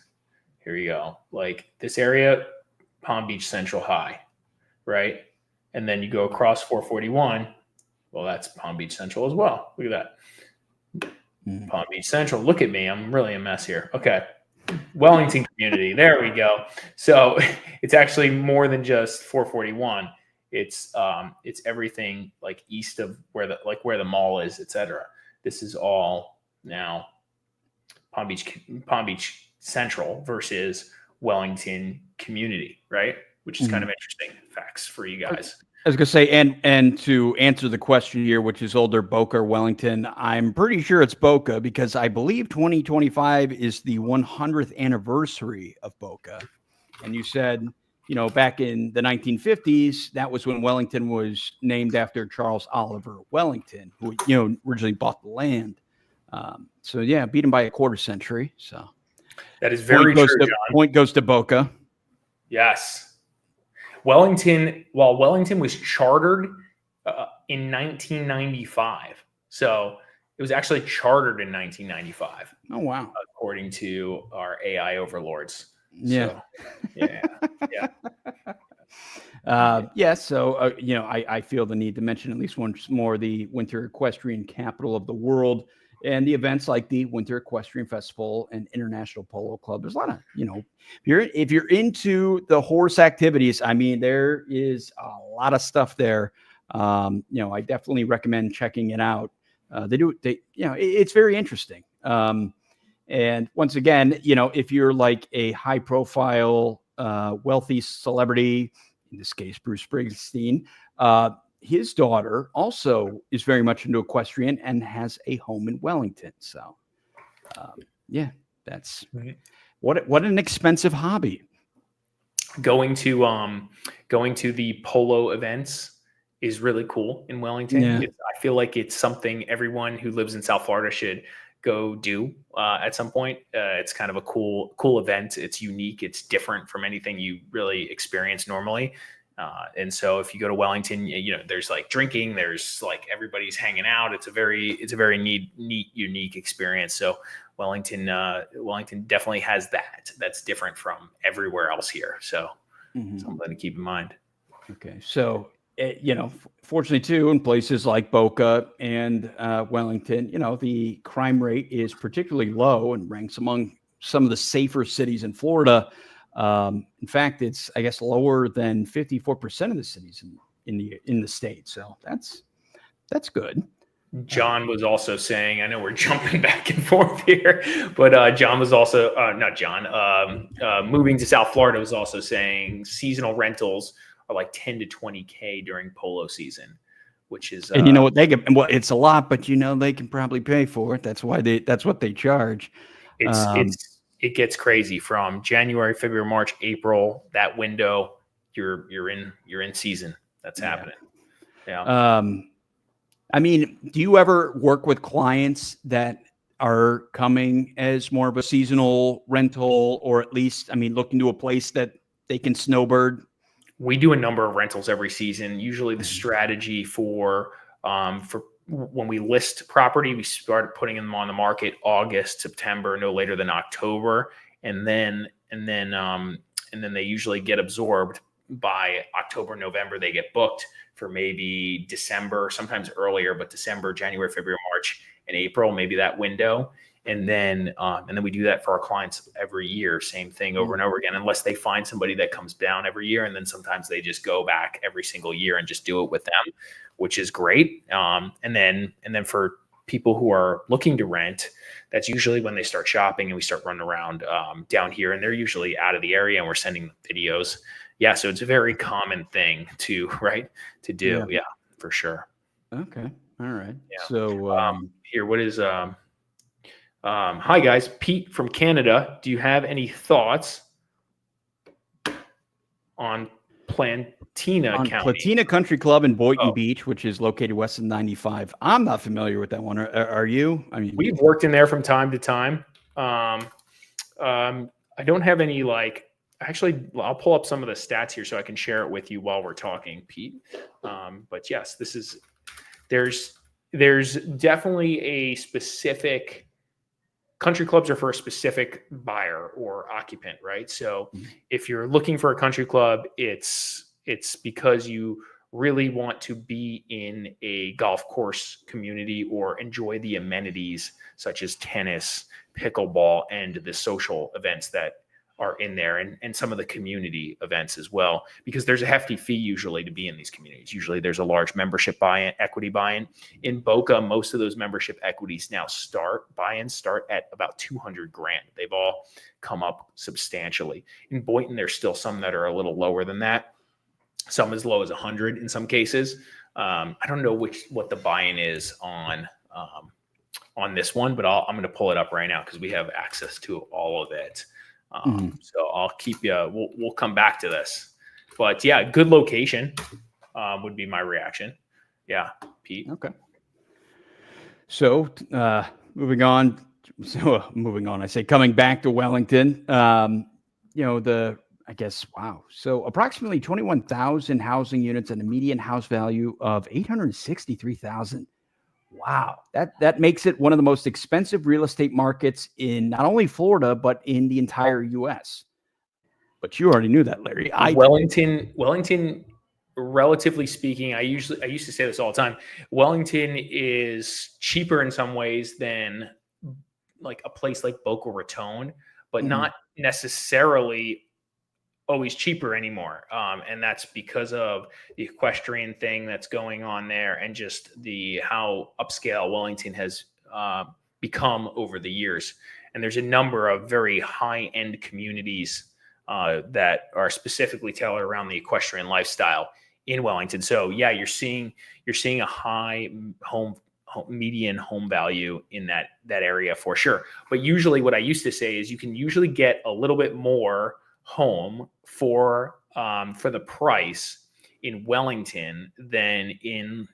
here you go, like this area, Palm Beach Central High, right? And then you go across 441, well, that's Palm Beach Central as well. Look at that. Palm Beach Central. Look at me. I'm really a mess here. Okay. Wellington community. There we go. So it's actually more than just 441. It's everything like east of where the mall is, etc. This is all now Palm Beach Central versus Wellington community, right? Which is kind of interesting facts for you guys. I was going to say, and to answer the question here, which is older, Boca or Wellington, I'm pretty sure it's Boca because I believe 2025 is the 100th anniversary of Boca. And you said, back in the 1950s, that was when Wellington was named after Charles Oliver Wellington, who, originally bought the land. So, yeah, beat him by a quarter century. So that is very true, John. Point goes to Boca. Yes. Wellington was chartered in 1995. So it was actually chartered in 1995. Oh, wow. According to our AI overlords. Yeah. So, yeah. So, I feel the need to mention at least once more the Winter Equestrian Capital of the World and the events like the Winter Equestrian Festival and International Polo Club. There's a lot of, if you're into the horse activities, I mean, there is a lot of stuff there. I definitely recommend checking it out. It's very interesting. And once again, if you're like a high profile, wealthy celebrity, in this case, Bruce Springsteen, his daughter also is very much into equestrian and has a home in Wellington. So, that's what an expensive hobby. Going to the polo events is really cool in Wellington. Yeah. I feel like it's something everyone who lives in South Florida should go do at some point. It's kind of a cool event. It's unique. It's different from anything you really experience normally. And so if you go to Wellington, there's like drinking, there's like everybody's hanging out. It's a very neat, unique experience. So Wellington definitely has that. That's different from everywhere else here. So something to keep in mind. Okay. So, fortunately too, in places like Boca and Wellington, the crime rate is particularly low and ranks among some of the safer cities in Florida. In fact, it's, I guess, lower than 54% of the cities in the state. So that's good. John was also saying, I know we're jumping back and forth here, but John was also, moving to South Florida was also saying seasonal rentals are like 10 to 20K during polo season, which is, and you know what they get, well, it's a lot, but they can probably pay for it. That's why that's what they charge. It gets crazy from January, February, March, April, that window, you're in season. That's happening. Yeah. I mean, do you ever work with clients that are coming as more of a seasonal rental, or at least, looking to a place that they can snowbird? We do a number of rentals every season. Usually the strategy for when we list property, we start putting them on the market August, September, no later than October. And then they usually get absorbed by October, November. They get booked for maybe December, sometimes earlier, but December, January, February, March, and April, maybe that window. And then we do that for our clients every year, same thing over and over again, unless they find somebody that comes down every year. And then sometimes they just go back every single year and just do it with them, which is great. And then for people who are looking to rent, that's usually when they start shopping and we start running around down here, and they're usually out of the area and we're sending them videos. Yeah. So it's a very common thing to do. Yeah, for sure. Okay. All right. Yeah. So here, what is, Hi guys, Pete from Canada. Do you have any thoughts on Plantina On County? Platina Country Club in Boynton Oh, Beach, which is located west of 95. I'm not familiar with that one. Are you? I mean, we've worked in there from time to time. I don't have any actually, I'll pull up some of the stats here so I can share it with you while we're talking, Pete. But yes, there's definitely a specific country clubs are for a specific buyer or occupant, right? So if you're looking for a country club, it's because you really want to be in a golf course community or enjoy the amenities such as tennis, pickleball, and the social events that are in there, and some of the community events as well, because there's a hefty fee usually to be in these communities. Usually there's a large membership buy-in, equity buy-in. In Boca, most of those membership equities now buy-ins start at about 200 grand. They've all come up substantially. In Boynton, there's still some that are a little lower than that. Some as low as 100 in some cases. I don't know what the buy-in is on this one, but I'm going to pull it up right now because we have access to all of it. So I'll keep you. We'll come back to this, but yeah, good location would be my reaction. Yeah, Pete. okay. So moving on. I say coming back to Wellington. I guess, wow. So approximately 21,000 housing units and a median house value of 863,000. Wow. That makes it one of the most expensive real estate markets in not only Florida, but in the entire US. But you already knew that, Larry. Wellington, relatively speaking, I used to say this all the time. Wellington is cheaper in some ways than like a place like Boca Raton, but not necessarily always cheaper anymore. And that's because of the equestrian thing that's going on there, and just how upscale Wellington has become over the years. And there's a number of very high-end communities that are specifically tailored around the equestrian lifestyle in Wellington. So yeah, you're seeing a high median home value in that area for sure. But usually what I used to say is you can usually get a little bit more home for the price in Wellington than in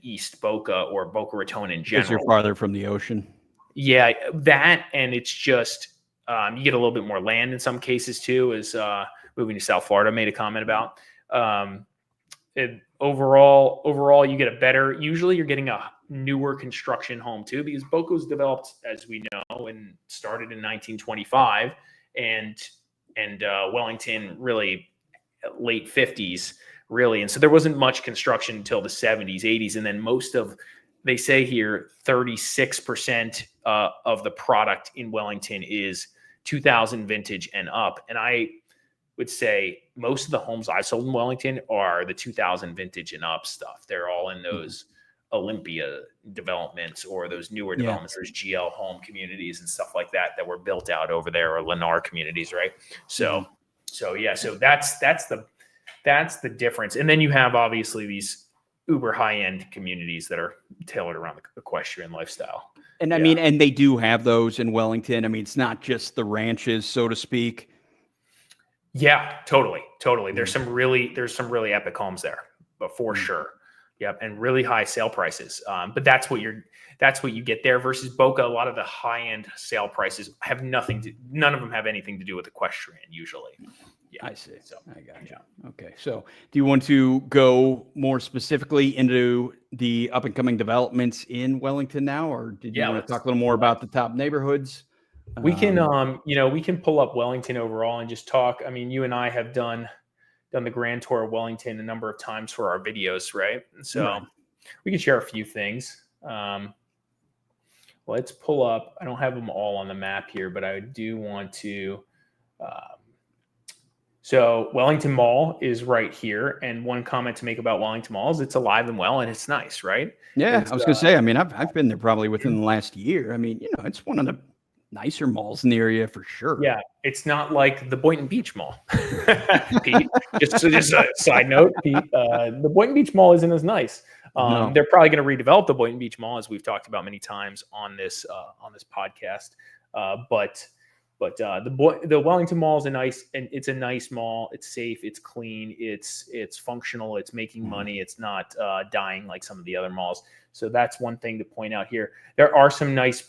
East Boca or Boca Raton in general. Because you're farther from the ocean. Yeah, that, and it's just you get a little bit more land in some cases too, as moving to South Florida made a comment about. Overall, you get usually you're getting a newer construction home too, because Boca was developed, as we know, and started in 1925, and Wellington really late 50s, really. And so there wasn't much construction until the 70s, 80s. And then they say here, 36% of the product in Wellington is 2000 vintage and up. And I would say most of the homes I sold in Wellington are the 2000 vintage and up stuff. They're all in those Olympia developments or those newer developments. There's GL home communities and stuff like that were built out over there, or Lennar communities, right? So that's the difference. And then you have obviously these uber high-end communities that are tailored around the equestrian lifestyle. And I mean, and they do have those in Wellington. I mean, it's not just the ranches, so to speak. Yeah, totally. There's some really epic homes there, but for sure. Yep, and really high sale prices. But that's what you get there versus Boca. A lot of the high-end sale prices have none of them have anything to do with equestrian usually. Yeah, I see. So I got you. Yeah. Okay. So do you want to go more specifically into the up and coming developments in Wellington now, or did you want to talk a little more about the top neighborhoods? We can, we can pull up Wellington overall and just talk. I mean, you and I have done the grand tour of Wellington a number of times for our videos, right? So we can share a few things. Let's pull up. I don't have them all on the map here, but I do want to. So Wellington Mall is right here. And one comment to make about Wellington Mall is it's alive and well, and it's nice, right? Yeah, I was going to say, I mean, I've been there probably within the last year. I mean, it's one of the nicer malls in the area for sure. Yeah, it's not like the Boynton Beach Mall, Pete. Just a side note, Pete. The Boynton Beach Mall isn't as nice. No. They're probably going to redevelop the Boynton Beach Mall, as we've talked about many times on this podcast. But the Wellington Mall is it's a nice mall. It's safe. It's clean. It's functional. It's making money. It's not dying like some of the other malls. So that's one thing to point out here. There's some nice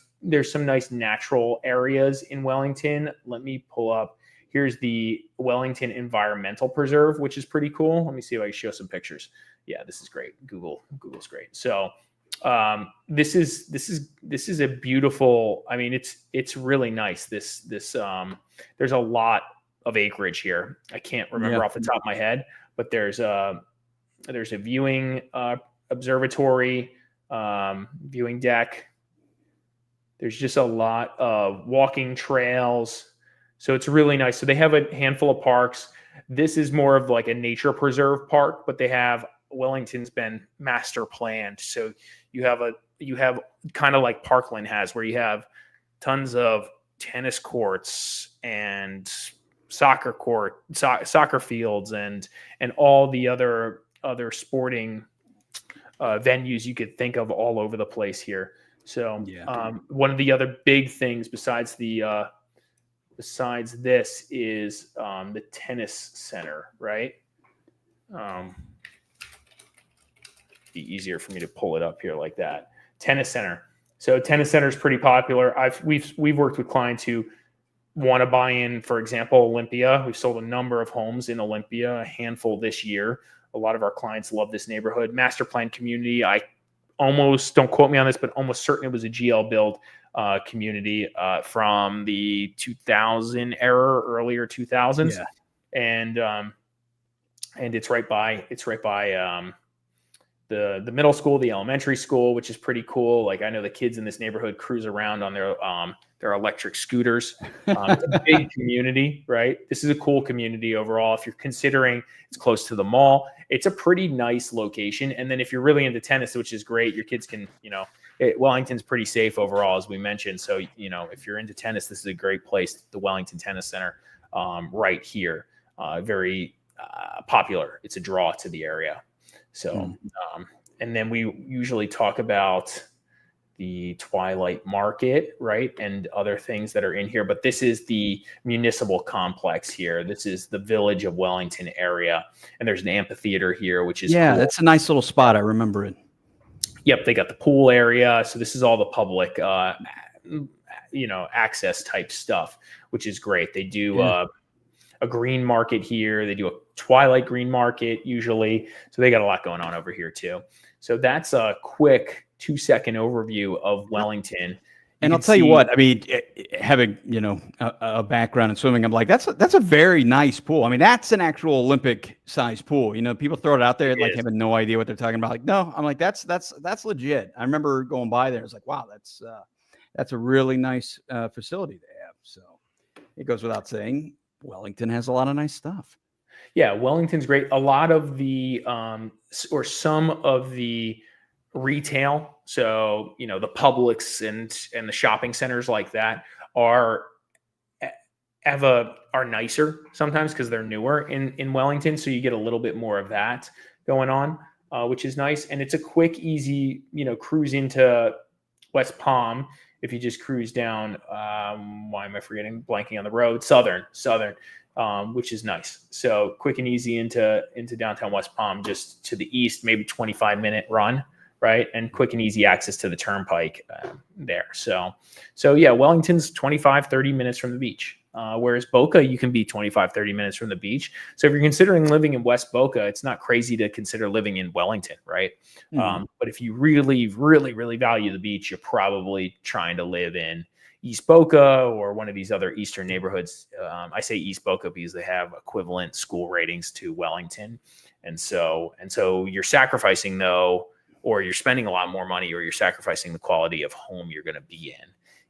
natural areas in Wellington. Let me pull up. Here's the Wellington Environmental Preserve, which is pretty cool. Let me see if I can show some pictures. Yeah, this is great. Google's great. So this is a beautiful, I mean, it's really nice. There's a lot of acreage here. I can't remember off the top of my head, but there's a viewing observatory, viewing deck. There's just a lot of walking trails. So it's really nice. So they have a handful of parks. This is more of like a nature preserve park, but Wellington's been master planned. So you have kind of like Parkland has, where you have tons of tennis courts and soccer fields and all the other sporting venues you could think of all over the place here. So one of the other big things besides this is the tennis center, right? Be easier for me to pull it up here like that. Tennis center. So tennis center is pretty popular. We've worked with clients who want to buy in, for example, Olympia. We've sold a number of homes in Olympia, a handful this year. A lot of our clients love this neighborhood. Master plan community. I almost, don't quote me on this, but almost certain it was a GL build community from the 2000 era, earlier 2000s. Yeah. And it's right by the middle school, the elementary school, which is pretty cool. Like, I know the kids in this neighborhood cruise around on their electric scooters. It's a big community, right? This is a cool community overall. If you're considering, it's close to the mall. It's a pretty nice location. And then if you're really into tennis, which is great, your kids can, Wellington's pretty safe overall, as we mentioned. So, if you're into tennis, this is a great place. The Wellington Tennis Center, right here, very popular. It's a draw to the area. So, and then we usually talk about the Twilight Market, right? And other things that are in here, but this is the municipal complex here. This is the Village of Wellington area. And there's an amphitheater here, which is cool. That's a nice little spot. I remember it. Yep. They got the pool area. So this is all the public, access type stuff, which is great. They do, a green market here. They do a Twilight green market usually. So they got a lot going on over here too. So that's a quick 2-second overview of Wellington. And I'll tell you what, I mean, having, a background in swimming, I'm like, that's a very nice pool. I mean, that's an actual Olympic size pool. People throw it out there like having no idea what they're talking about. Like, no, I'm like, that's legit. I remember going by there. It's like, wow, that's a really nice facility they have. So it goes without saying, Wellington has a lot of nice stuff. Yeah, Wellington's great. A lot of the or some of the retail, so the Publix and the shopping centers like that are nicer sometimes because they're newer in Wellington. So you get a little bit more of that going on, which is nice. And it's a quick, easy, cruise into West Palm. If you just cruise down, why am I forgetting? Blanking on the road. Southern, which is nice. So quick and easy into downtown West Palm, just to the east, maybe 25-minute run, right? And quick and easy access to the turnpike there. So yeah, Wellington's 25, 30 minutes from the beach. Whereas Boca, you can be 25, 30 minutes from the beach. So if you're considering living in West Boca, it's not crazy to consider living in Wellington, right? Mm-hmm. But if you really, really, really value the beach, you're probably trying to live in East Boca or one of these other eastern neighborhoods. I say East Boca because they have equivalent school ratings to Wellington. And so you're sacrificing, though, or you're spending a lot more money, or you're sacrificing the quality of home you're going to be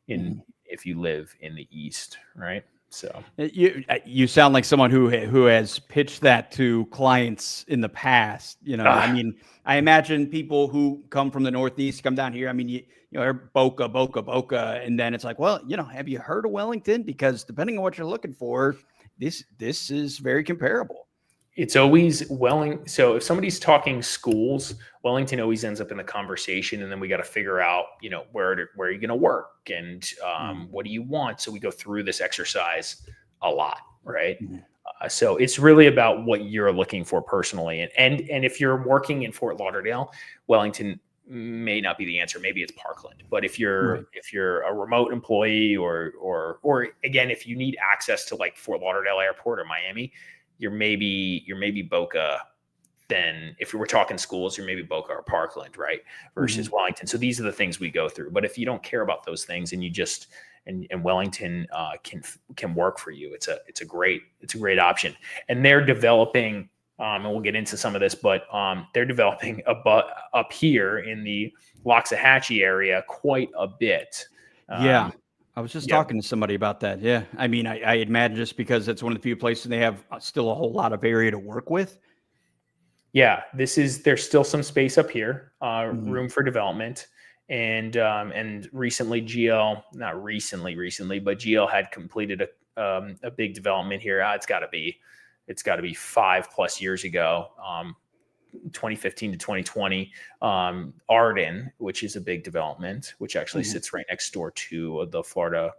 in if you live in the East, right? So you sound like someone who has pitched that to clients in the past. I mean, I imagine people who come from the Northeast come down here. I mean, Boca, and then it's like, well, have you heard of Wellington? Because depending on what you're looking for, this is very comparable. It's always So if somebody's talking schools, Wellington always ends up in the conversation, and then we got to figure out, where are you going to work, and what do you want? So we go through this exercise a lot, right? So it's really about what you're looking for personally, and if you're working in Fort Lauderdale, Wellington may not be the answer. Maybe it's Parkland. But if you're a remote employee, or again, if you need access to like Fort Lauderdale Airport or Miami, you're maybe Boca. Then if we're talking schools, you're maybe Boca or Parkland, right? Versus Wellington. So these are the things we go through. But if you don't care about those things and you just and Wellington can work for you, it's a great option. And they're developing. And we'll get into some of this, but they're developing up here in the Loxahatchee area quite a bit. Yeah. I was just talking to somebody about that. Yeah. I mean, I imagine just because it's one of the few places they have still a whole lot of area to work with. Yeah. There's still some space up here, room for development. And recently not recently, but GL had completed a big development here. It's got to be 5+ years ago, 2015 to 2020. Arden, which is a big development, which actually sits right next door to the Florida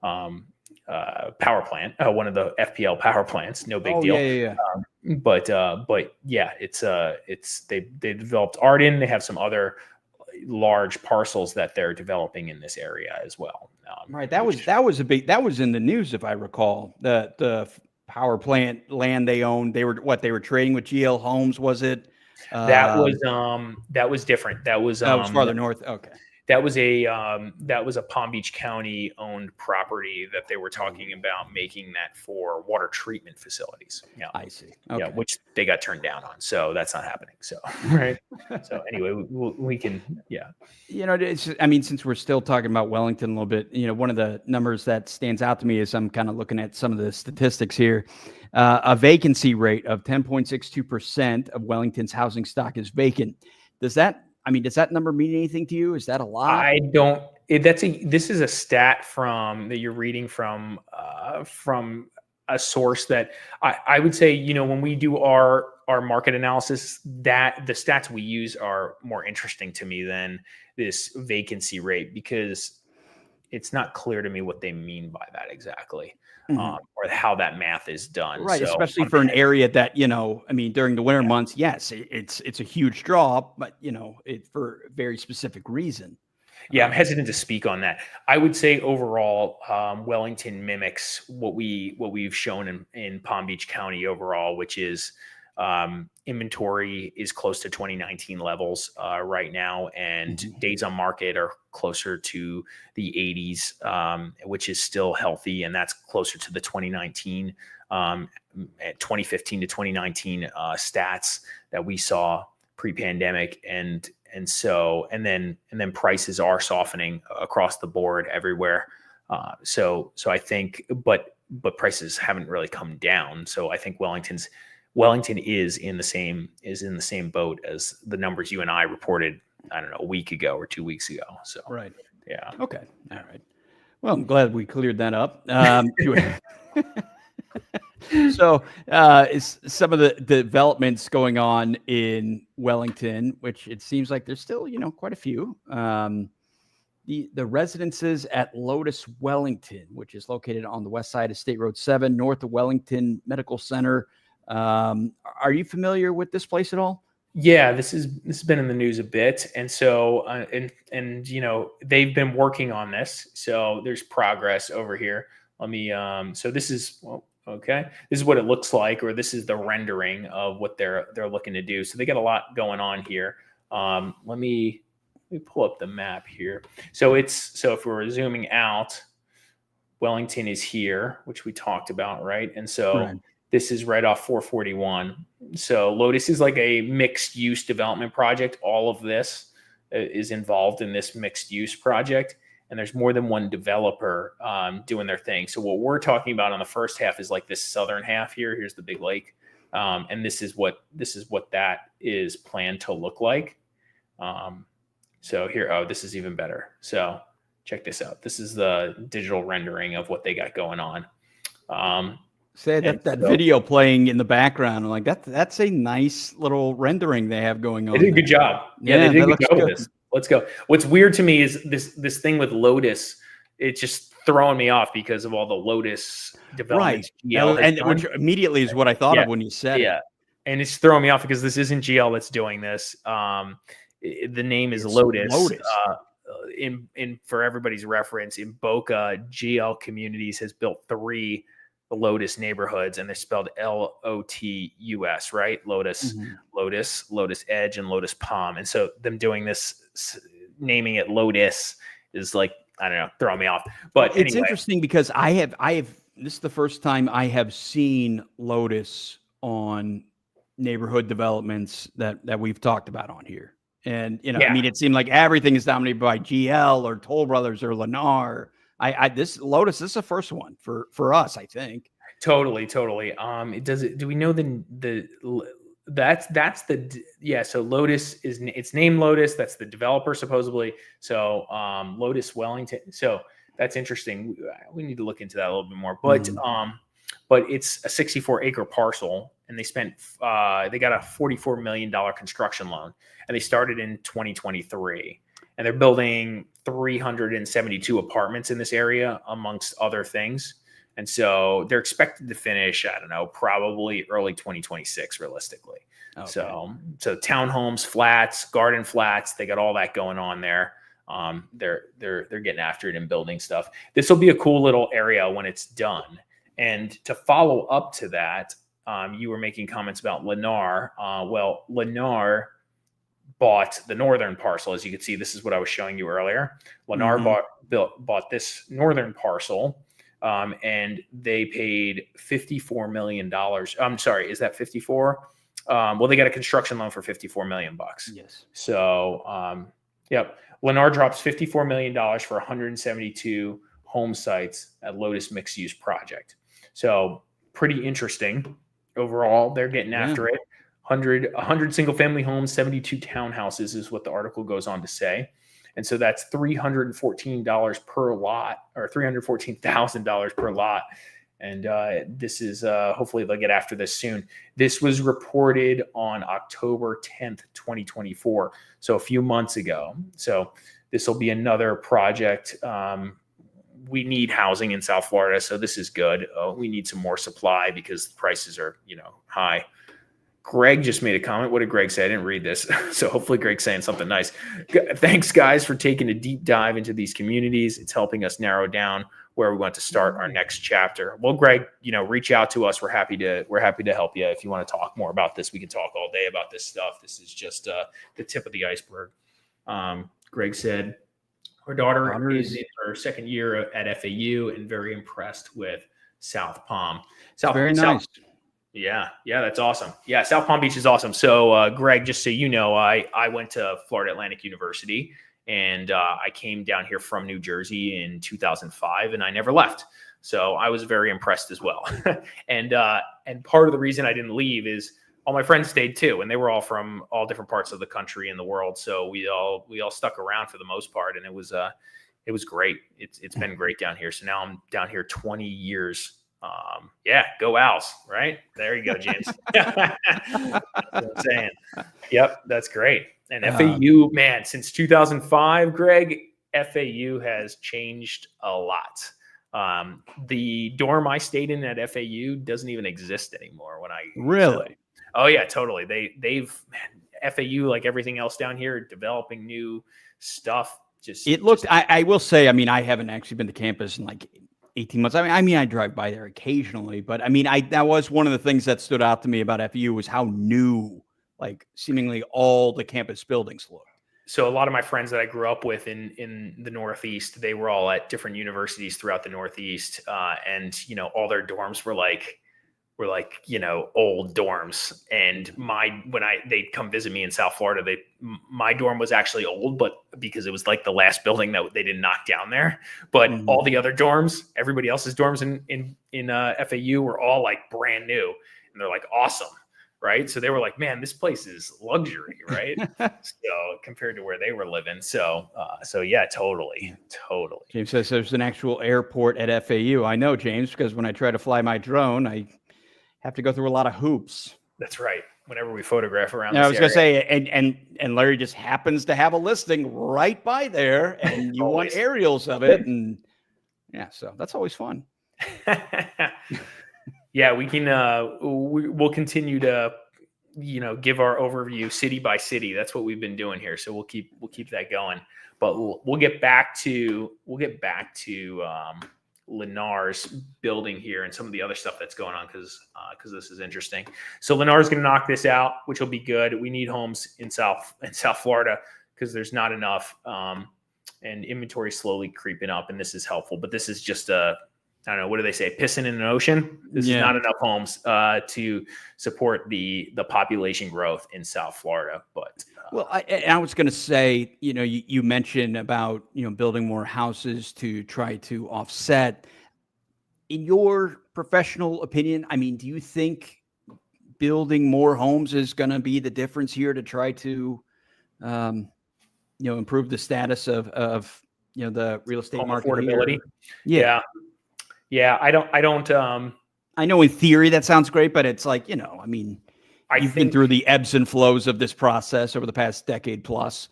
power plant, one of the FPL power plants. No big deal. Yeah. But yeah, they developed Arden. They have some other large parcels that they're developing in this area as well. Right. That was in the news, if I recall. The power plant land they owned. They were trading with GL Homes, was it? That was different. That was farther north. Okay. That was a Palm Beach County owned property that they were talking about making that for water treatment facilities. Yeah, I see. Okay. Yeah, which they got turned down on. So that's not happening. So right. So anyway, we can. Yeah. Since we're still talking about Wellington a little bit, one of the numbers that stands out to me is I'm kind of looking at some of the statistics here. A vacancy rate of 10.62% of Wellington's housing stock is vacant. Does that number mean anything to you? Is that a lot? I don't. This is a stat that you're reading from a source that I would say, when we do our market analysis, that the stats we use are more interesting to me than this vacancy rate, because it's not clear to me what they mean by that exactly. Or how that math is done. Right. So, especially for an area that, during the winter months, yes, it's a huge draw, but for a very specific reason. Yeah, I'm hesitant to speak on that. I would say overall, Wellington mimics what we've shown in Palm Beach County overall, which is inventory is close to 2019 levels right now, and days on market are closer to the 80s, which is still healthy, and that's closer to the 2019, 2015 to 2019 stats that we saw pre-pandemic, and then prices are softening across the board everywhere. So I think, but prices haven't really come down. So I think Wellington is in the same boat as the numbers you and I reported, I don't know, a week ago or 2 weeks ago. So right. Yeah. Okay. All right. Well, I'm glad we cleared that up. So is some of the developments going on in Wellington, which it seems like there's still, quite a few. The residences at Lotus Wellington, which is located on the west side of State Road 7, north of Wellington Medical Center. Are you familiar with this place at all? Yeah, this has been in the news a bit, and so they've been working on this. So there's progress over here. Let me. So this is okay. This is what it looks like, or this is the rendering of what they're looking to do. So they got a lot going on here. Let me pull up the map here. So if we're zooming out, Wellington is here, which we talked about, right? And so. Right. This is right off 441. So Lotus is like a mixed use development project. All of this is involved in this mixed use project. And there's more than one developer doing their thing. So what we're talking about on the first half is like this southern half here. Here's the big lake. And this is what that is planned to look like. So here, this is even better. So check this out. This is the digital rendering of what they got going on. Say And that so video playing in the background. I'm like, that's a nice little rendering they have going they on did a there. good job. Yeah, they Yeah, did a that good looks job with good. this. Let's go. What's weird to me is this thing with Lotus. It's just throwing me off because of all the Lotus Right. developments GL has And which done. immediately is what I thought Yeah, of when you said it. yeah, and it's throwing me off because this isn't GL that's doing this. The name is It's Lotus. Lotus. In for everybody's reference, in Boca, GL Communities has built 3 Lotus neighborhoods, and they're spelled Lotus, right? Lotus, Mhm. Lotus Edge, and Lotus Palm. And so them doing this, naming it Lotus, is like, I don't know, throwing me off. But It's anyway, interesting because I have this is the first time I have seen Lotus on neighborhood developments that we've talked about on here. And I yeah, mean, it seemed like everything is dominated by GL or Toll Brothers or Lennar. This Lotus, this is the first one for us, I think. totally. Do we know that's the yeah, so Lotus it's named Lotus, that's the developer supposedly. So Lotus Wellington. So that's interesting. We need to look into that a little bit more. But it's a 64-acre parcel, and they got a $44 million construction loan, and they started in 2023, and they're building 372 apartments in this area, amongst other things. And so they're expected to finish, I don't know, probably early 2026, realistically. Okay. So townhomes, flats, garden flats, they got all that going on there. They're getting after it and building stuff. This will be a cool little area when it's done. And to follow up to that, you were making comments about Lennar. Well, Lennar bought the northern parcel. As you can see, this is what I was showing you earlier. Lennar bought this northern parcel. And they paid $54 million. I'm sorry, is that 54? Well, they got a construction loan for $54 million. Yes. So, yep. Lennar drops $54 million for 172 home sites at Lotus mixed use project. So pretty interesting overall. They're getting after it. 100 single family homes, 72 townhouses is what the article goes on to say. And so that's $314 per lot, or $314,000 per lot. And this is hopefully they'll get after this soon. This was reported on October 10th, 2024. So a few months ago. So this will be another project. We need housing in South Florida, so this is good. We need some more supply because the prices are, high. Greg just made a comment. What did Greg say? I didn't read this. So hopefully Greg's saying something nice. Thanks, guys, for taking a deep dive into these communities. It's helping us narrow down where we want to start our next chapter. Well, Greg, reach out to us. We're happy to help you. If you want to talk more about this, we can talk all day about this stuff. This is just the tip of the iceberg. Greg said her daughter is in her second year at FAU and very impressed with South Palm. Very nice. Yeah, that's awesome. Yeah, South Palm Beach is awesome. So, Greg, just so you know, I went to Florida Atlantic University, and I came down here from New Jersey in 2005, and I never left. So I was very impressed as well. And part of the reason I didn't leave is all my friends stayed too, and they were all from all different parts of the country and the world. So we all stuck around for the most part, and it was great. It's been great down here. So now I'm down here 20 years. Yeah, go Owls, right? There you go, James. That's what I'm saying. Yep, that's great. And FAU, man, since 2005, Greg, FAU has changed a lot. The dorm I stayed in at FAU doesn't even exist anymore. Really? Oh yeah, totally. They've FAU, like everything else down here, developing new stuff. I will say, I mean, I haven't actually been to campus in like 18 months. I mean, I drive by there occasionally, but I mean, that was one of the things that stood out to me about FAU was how new, like seemingly all the campus buildings look. So a lot of my friends that I grew up with in the Northeast, they were all at different universities throughout the Northeast. And, all their dorms were like, old dorms. And they'd come visit me in South Florida, my dorm was actually old, but because it was like the last building that they didn't knock down there. But all the other dorms, everybody else's dorms in FAU were all like brand new, and they're like awesome. right? So they were like, man, this place is luxury, right? So compared to where they were living. So yeah, totally. James says there's an actual airport at FAU. I know, James, because when I try to fly my drone, I have to go through a lot of hoops. That's right. Whenever we photograph around, I was going to say, and Larry just happens to have a listing right by there, and you want aerials of it, and yeah, so that's always fun. Yeah, we can. We'll continue to, give our overview city by city. That's what we've been doing here. So we'll keep that going. But we'll get back to Lennar's building here and some of the other stuff that's going on because this is interesting. So Lennar's going to knock this out, which will be good. We need homes in South Florida because there's not enough, and inventory slowly creeping up, and this is helpful. But this is just I don't know, what do they say? Pissing in an ocean. This is not enough homes to support the population growth in South Florida. But well, I was going to say, you mentioned about building more houses to try to offset. In your professional opinion, I mean, do you think building more homes is going to be the difference here to try to, improve the status of the real estate home market affordability? Here? Yeah. I don't. I know in theory that sounds great, but it's like, I mean, you've been through the ebbs and flows of this process over the past decade plus.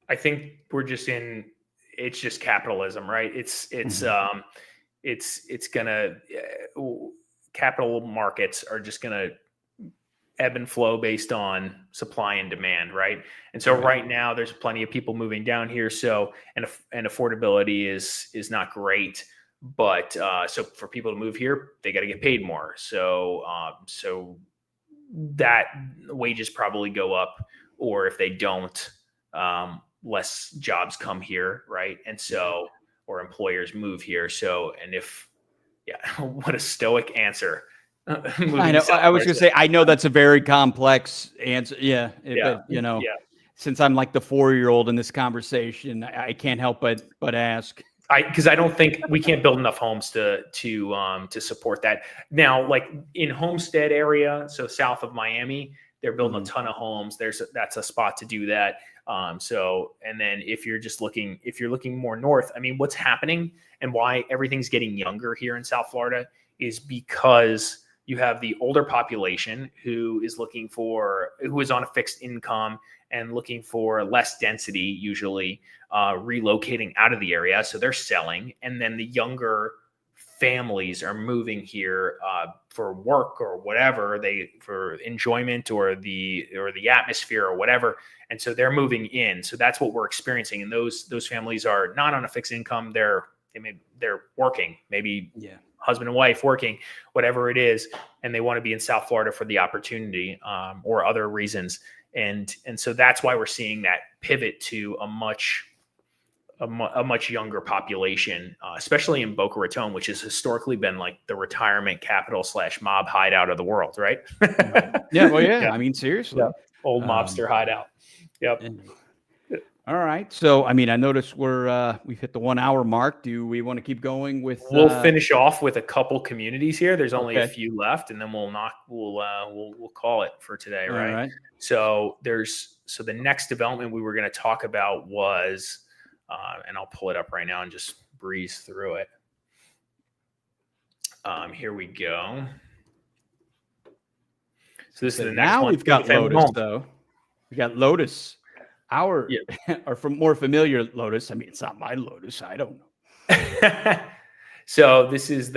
I think we're just it's just capitalism, right? It's gonna, capital markets are just gonna ebb and flow based on supply and demand, right? And so right now there's plenty of people moving down here. So, and affordability is not great. But so for people to move here, they got to get paid more. So that wages probably go up, or if they don't, less jobs come here, right? And so, or employers move here. So, and what a stoic answer. I know. I was going to say, I know that's a very complex answer. But since I'm like the 4-year-old in this conversation, I can't help but ask. Because I don't think we can't build enough homes to support that. Now, like in Homestead area, so south of Miami, they're building a ton of homes. That's a spot to do that. And then if you're looking more north, I mean, what's happening and why everything's getting younger here in South Florida is because you have the older population who is on a fixed income and looking for less density, usually relocating out of the area. So they're selling. And then the younger families are moving here for work or whatever, for enjoyment or the atmosphere or whatever. And so they're moving in. So that's what we're experiencing. And those families are not on a fixed income. They're working, maybe husband and wife working, whatever it is. And they want to be in South Florida for the opportunity or other reasons. And so that's why we're seeing that pivot to a much younger population, especially in Boca Raton, which has historically been like the retirement capital / mob hideout of the world, right? Yeah. I mean, seriously, old mobster hideout. Yep. All right. So, I mean, I noticed we've hit the 1 hour mark. Do we want to keep going with? We'll finish off with a couple communities here. There's only a few left, and then we'll call it for today, right? All right. So the next development we were going to talk about was, and I'll pull it up right now and just breeze through it. Here we go. So this is the next one. Now we've got Lotus, though. We got Lotus. Or from more familiar Lotus. I mean, it's not my Lotus. I don't know. So this is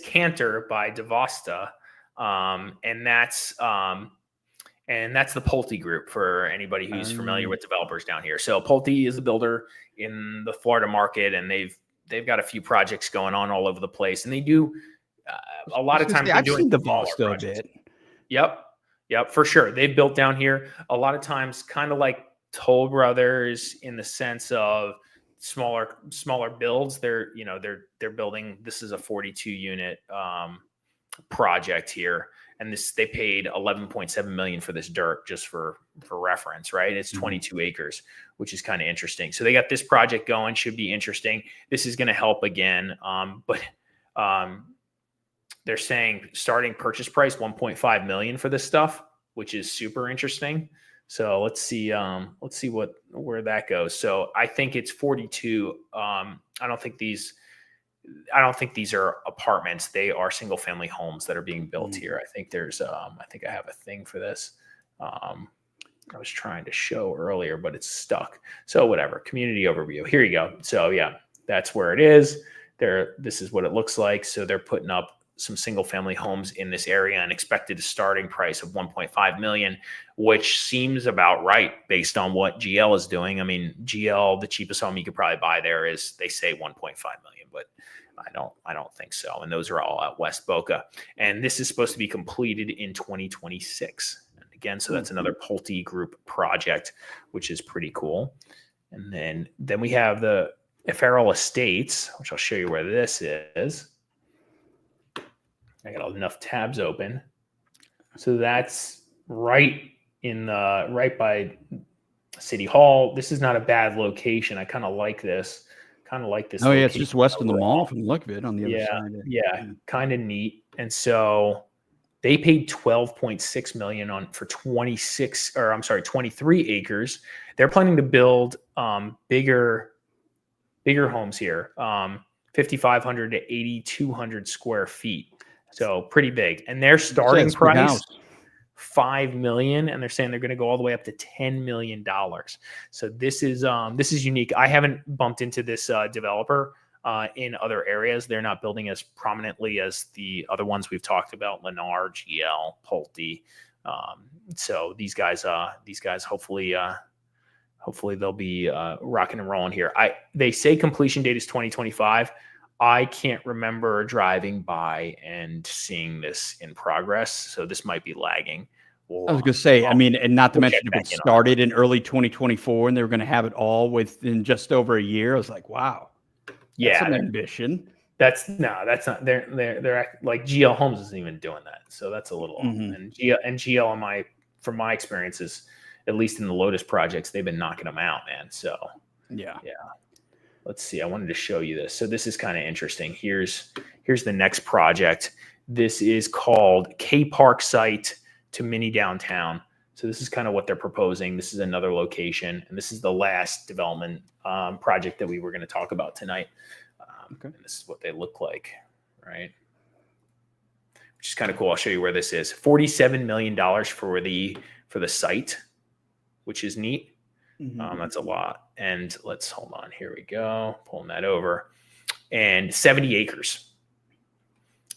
Cantor by Devasta, and that's the Pulte Group for anybody who's familiar with developers down here. So Pulte is a builder in the Florida market, and they've got a few projects going on all over the place, and they do a lot of times. I've seen Devasta a bit. Yep, for sure. They've built down here a lot of times, kind of like Toll Brothers in the sense of smaller builds. They're building. This is a 42 unit project here, and they paid $11.7 million for this dirt, just for reference, right? It's 22 acres, which is kind of interesting. So they got this project going, should be interesting. This is going to help again, but they're saying starting purchase price 1.5 million for this stuff, which is super interesting. So let's see where that goes. So I think it's 42. I don't think these are apartments. They are single family homes that are being built here. I think there's I think I have a thing for this. I was trying to show earlier, but it's stuck. So whatever, community overview. Here you go. So yeah, that's where it is. This is what it looks like. So they're putting up some single family homes in this area and expected a starting price of 1.5 million, which seems about right based on what GL is doing. I mean, GL, the cheapest home you could probably buy there is, they say 1.5 million, but I don't think so. And those are all at West Boca. And this is supposed to be completed in 2026. And again, so that's another Pulte Group project, which is pretty cool. And then we have the Farrell Estates, which I'll show you where this is. I got enough tabs open. So that's right by City Hall. This is not a bad location. I kind of like this. Oh yeah, it's just west of the mall from the look of it on the other side. Yeah, kind of neat. And so they paid 12.6 million for 23 acres. They're planning to build bigger homes here, 5,500 to 8,200 square feet. So pretty big. And their starting price, $5 million, and they're saying they're going to go all the way up to $10 million. So this is unique. I haven't bumped into this developer in other areas. They're not building as prominently as the other ones we've talked about, Lennar, GL, Pulte. So these guys hopefully they'll be rocking and rolling here. They say completion date is 2025. I can't remember driving by and seeing this in progress, so this might be lagging. I was going to say, I mean, and not to mention if it started in early 2024 and they were going to have it all within just over a year. I was like, wow, that's an ambition. That's not. They're like GL Homes isn't even doing that, so that's a little. And GL from my experiences, at least in the Lotus projects, they've been knocking them out, man. So yeah. Let's see. I wanted to show you this. So this is kind of interesting. Here's the next project. This is called K Park Site to Mini Downtown. So this is kind of what they're proposing. This is another location, and this is the last development project that we were going to talk about tonight. And this is what they look like, right? Which is kind of cool. I'll show you where this is. $47 million for the site, which is neat. That's a lot. And let's hold on. Here we go. Pulling that over. And 70 acres.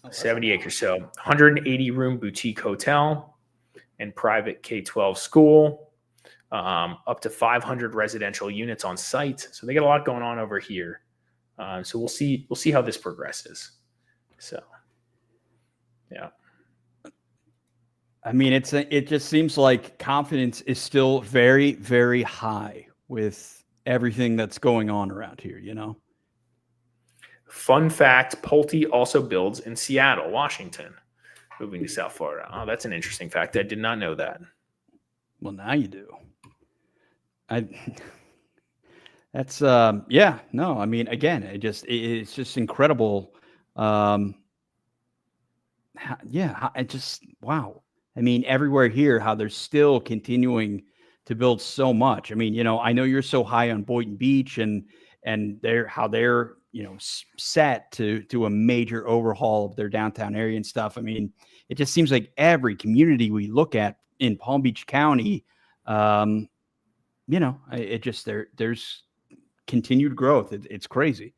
70 acres. So 180 room boutique hotel and private K-12 school. Up to 500 residential units on site. So they got a lot going on over here. So we'll see how this progresses. So yeah. I mean, it just seems like confidence is still very, very high with everything that's going on around here, you know? Fun fact, Pulte also builds in Seattle, Washington, moving to South Florida. Oh, that's an interesting fact. I did not know that. Well, now you do. That's yeah, no, I mean, again, it's just incredible. Wow. I mean, everywhere here, how they're still continuing to build so much. I mean, you know, I know you're so high on Boynton Beach and they're, you know, set to a major overhaul of their downtown area and stuff. I mean, it just seems like every community we look at in Palm Beach County, you know, there's continued growth. It's crazy.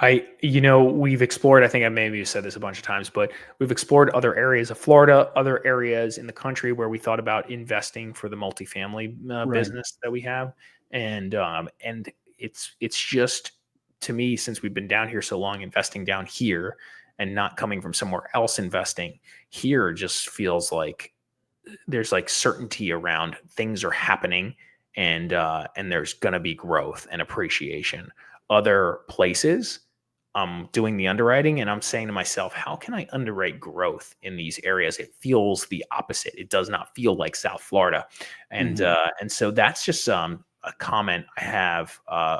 We've explored, I think I maybe said this a bunch of times, but we've explored other areas of Florida, other areas in the country where we thought about investing for the multifamily business that we have. And it's just, to me, since we've been down here so long, investing down here and not coming from somewhere else investing here just feels like there's like certainty around things are happening and there's going to be growth and appreciation. Other places, I'm doing the underwriting and I'm saying to myself, how can I underwrite growth in these areas? It feels the opposite. It does not feel like South Florida. And so that's just a comment I have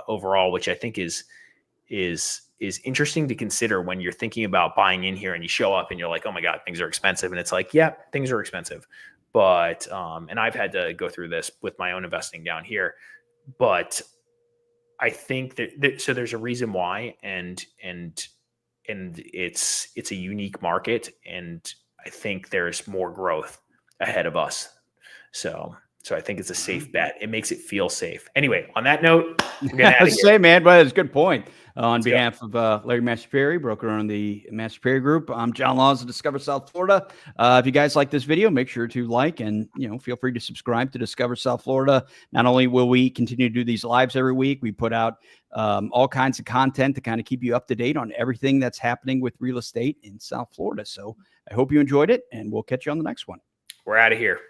overall, which I think is interesting to consider when you're thinking about buying in here and you show up and you're like, oh my God, things are expensive. And it's like, yeah, things are expensive. But, and I've had to go through this with my own investing down here, but I think that so there's a reason why, and it's a unique market, and I think there's more growth ahead of us. So I think it's a safe bet. It makes it feel safe. Anyway, on that note, I'm getting out of here. Say, man, but it's a good point. On behalf of Larry Mastropieri, broker on the Mastropieri Group, I'm John Laws of Discover South Florida. If you guys like this video, make sure to like and feel free to subscribe to Discover South Florida. Not only will we continue to do these lives every week, we put out all kinds of content to kind of keep you up to date on everything that's happening with real estate in South Florida. So I hope you enjoyed it, and we'll catch you on the next one. We're out of here.